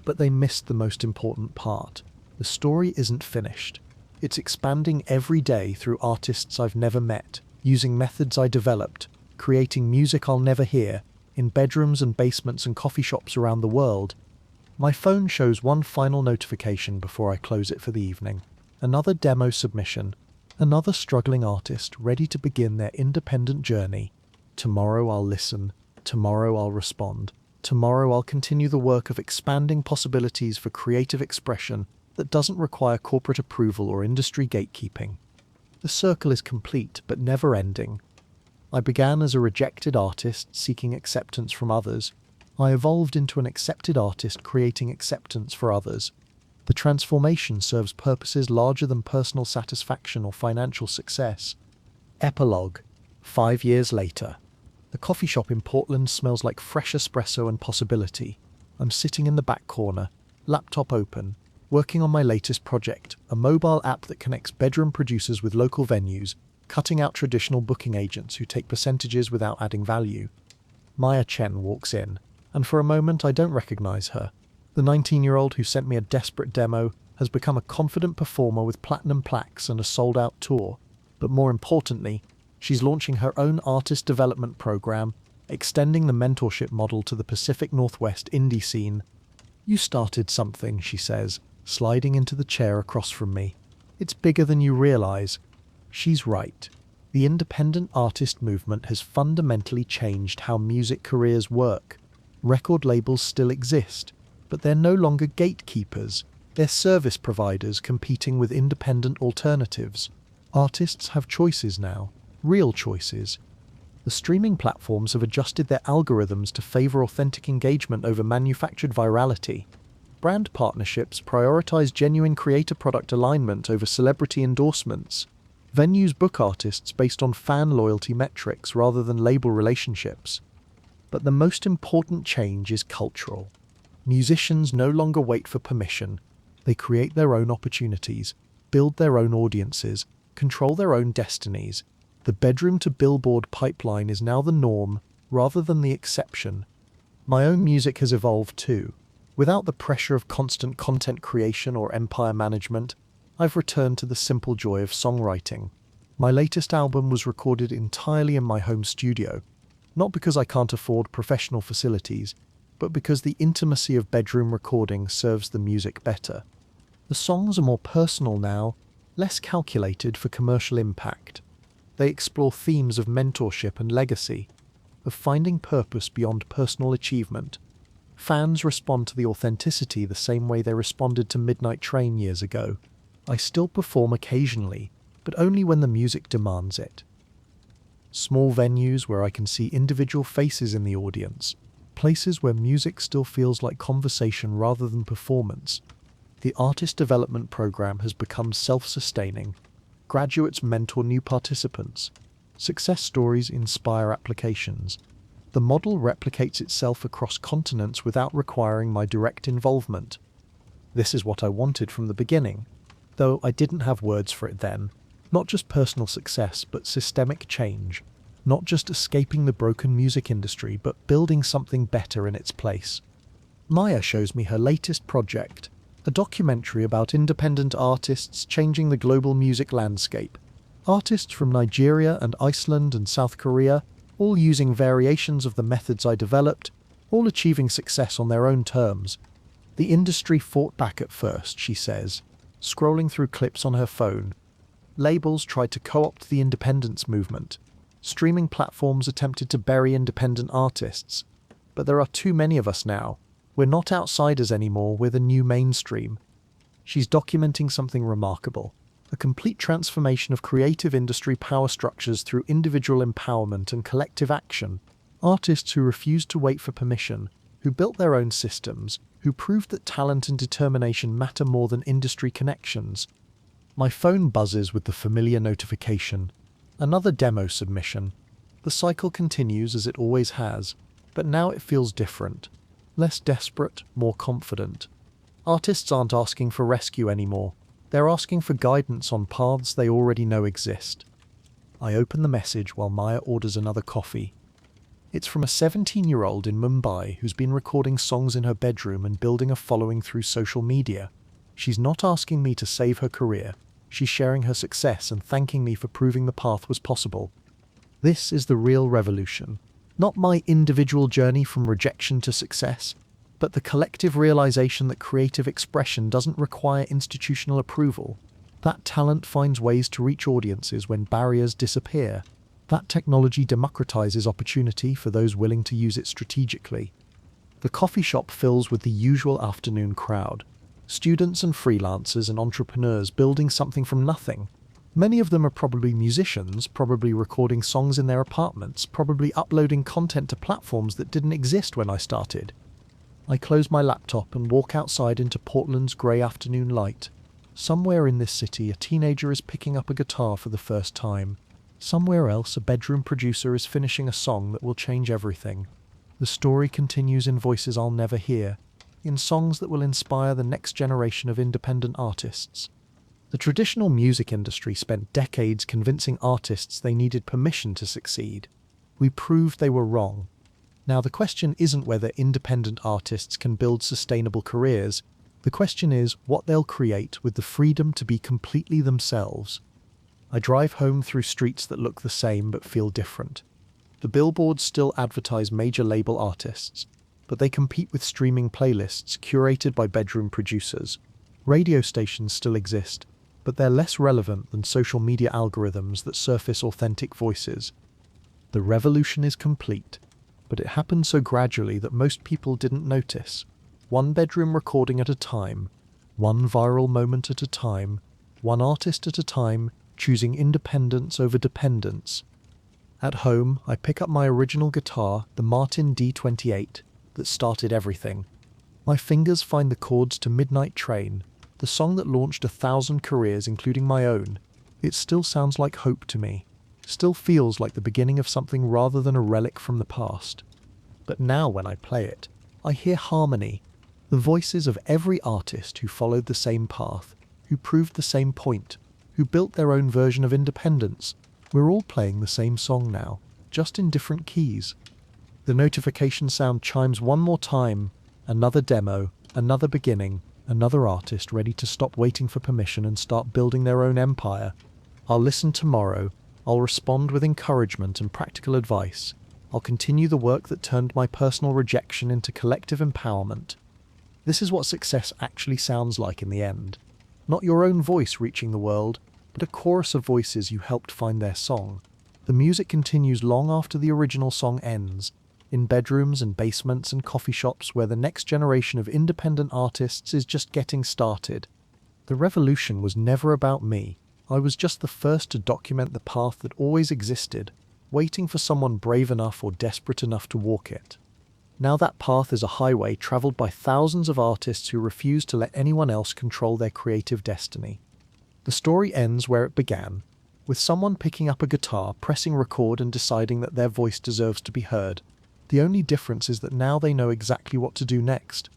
But they missed the most important part. The story isn't finished. It's expanding every day through artists I've never met, using methods I developed, creating music I'll never hear, in bedrooms and basements and coffee shops around the world. My phone shows one final notification before I close it for the evening. Another demo submission. Another struggling artist ready to begin their independent journey. Tomorrow I'll listen. Tomorrow I'll respond. Tomorrow I'll continue the work of expanding possibilities for creative expression that doesn't require corporate approval or industry gatekeeping. The circle is complete but never ending. I began as a rejected artist seeking acceptance from others. I evolved into an accepted artist creating acceptance for others. The transformation serves purposes larger than personal satisfaction or financial success. Epilogue. 5 years later. The coffee shop in Portland smells like fresh espresso and possibility. I'm sitting in the back corner, laptop open, working on my latest project, a mobile app that connects bedroom producers with local venues, cutting out traditional booking agents who take percentages without adding value. Maya Chen walks in, and for a moment I don't recognize her. The 19-year-old who sent me a desperate demo has become a confident performer with platinum plaques and a sold-out tour. But more importantly, she's launching her own artist development program, extending the mentorship model to the Pacific Northwest indie scene. "You started something," she says, sliding into the chair across from me. "It's bigger than you realize." She's right. The independent artist movement has fundamentally changed how music careers work. Record labels still exist, but they're no longer gatekeepers. They're service providers competing with independent alternatives. Artists have choices now, real choices. The streaming platforms have adjusted their algorithms to favor authentic engagement over manufactured virality. Brand partnerships prioritize genuine creator product alignment over celebrity endorsements. Venues book artists based on fan loyalty metrics rather than label relationships. But the most important change is cultural. Musicians no longer wait for permission. They create their own opportunities, build their own audiences, control their own destinies. The bedroom to billboard pipeline is now the norm, rather than the exception. My own music has evolved too. Without the pressure of constant content creation or empire management, I've returned to the simple joy of songwriting. My latest album was recorded entirely in my home studio, not because I can't afford professional facilities, but because the intimacy of bedroom recording serves the music better. The songs are more personal now, less calculated for commercial impact. They explore themes of mentorship and legacy, of finding purpose beyond personal achievement. Fans respond to the authenticity the same way they responded to Midnight Train years ago. I still perform occasionally, but only when the music demands it. Small venues where I can see individual faces in the audience, places where music still feels like conversation rather than performance. The artist development program has become self-sustaining. Graduates mentor new participants. Success stories inspire applications. The model replicates itself across continents without requiring my direct involvement. This is what I wanted from the beginning, though I didn't have words for it then. Not just personal success, but systemic change. Not just escaping the broken music industry, but building something better in its place. Maya shows me her latest project, a documentary about independent artists changing the global music landscape. Artists from Nigeria and Iceland and South Korea, all using variations of the methods I developed, all achieving success on their own terms. The industry fought back at first, she says, scrolling through clips on her phone. Labels tried to co-opt the independence movement. Streaming platforms attempted to bury independent artists. But there are too many of us now. We're not outsiders anymore, we're the new mainstream. She's documenting something remarkable, a complete transformation of creative industry power structures through individual empowerment and collective action. Artists who refused to wait for permission, who built their own systems, who proved that talent and determination matter more than industry connections. My phone buzzes with the familiar notification. Another demo submission. The cycle continues as it always has, but now it feels different. Less desperate, more confident. Artists aren't asking for rescue anymore. They're asking for guidance on paths they already know exist. I open the message while Maya orders another coffee. It's from a 17-year-old in Mumbai who's been recording songs in her bedroom and building a following through social media. She's not asking me to save her career. She's sharing her success and thanking me for proving the path was possible. This is the real revolution. Not my individual journey from rejection to success, but the collective realization that creative expression doesn't require institutional approval. That talent finds ways to reach audiences when barriers disappear. That technology democratizes opportunity for those willing to use it strategically. The coffee shop fills with the usual afternoon crowd. Students and freelancers and entrepreneurs building something from nothing. Many of them are probably musicians, probably recording songs in their apartments, probably uploading content to platforms that didn't exist when I started. I close my laptop and walk outside into Portland's grey afternoon light. Somewhere in this city, a teenager is picking up a guitar for the first time. Somewhere else, a bedroom producer is finishing a song that will change everything. The story continues in voices I'll never hear, in songs that will inspire the next generation of independent artists. The traditional music industry spent decades convincing artists they needed permission to succeed. We proved they were wrong. Now, the question isn't whether independent artists can build sustainable careers. The question is what they'll create with the freedom to be completely themselves. I drive home through streets that look the same but feel different. The billboards still advertise major label artists, but they compete with streaming playlists curated by bedroom producers. Radio stations still exist, but they're less relevant than social media algorithms that surface authentic voices. The revolution is complete, but it happened so gradually that most people didn't notice. One bedroom recording at a time, one viral moment at a time, one artist at a time, choosing independence over dependence. At home, I pick up my original guitar, the Martin D28, that started everything. My fingers find the chords to Midnight Train, the song that launched 1,000 careers, including my own. It still sounds like hope to me, still feels like the beginning of something rather than a relic from the past. But now when I play it, I hear harmony, the voices of every artist who followed the same path, who proved the same point, who built their own version of independence. We're all playing the same song now, just in different keys. The notification sound chimes one more time, another demo, another beginning, another artist ready to stop waiting for permission and start building their own empire. I'll listen tomorrow, I'll respond with encouragement and practical advice. I'll continue the work that turned my personal rejection into collective empowerment. This is what success actually sounds like in the end. Not your own voice reaching the world, but a chorus of voices you helped find their song. The music continues long after the original song ends, in bedrooms and basements and coffee shops where the next generation of independent artists is just getting started. The revolution was never about me. I was just the first to document the path that always existed, waiting for someone brave enough or desperate enough to walk it. Now that path is a highway traveled by thousands of artists who refuse to let anyone else control their creative destiny. The story ends where it began, with someone picking up a guitar, pressing record and deciding that their voice deserves to be heard. The only difference is that now they know exactly what to do next.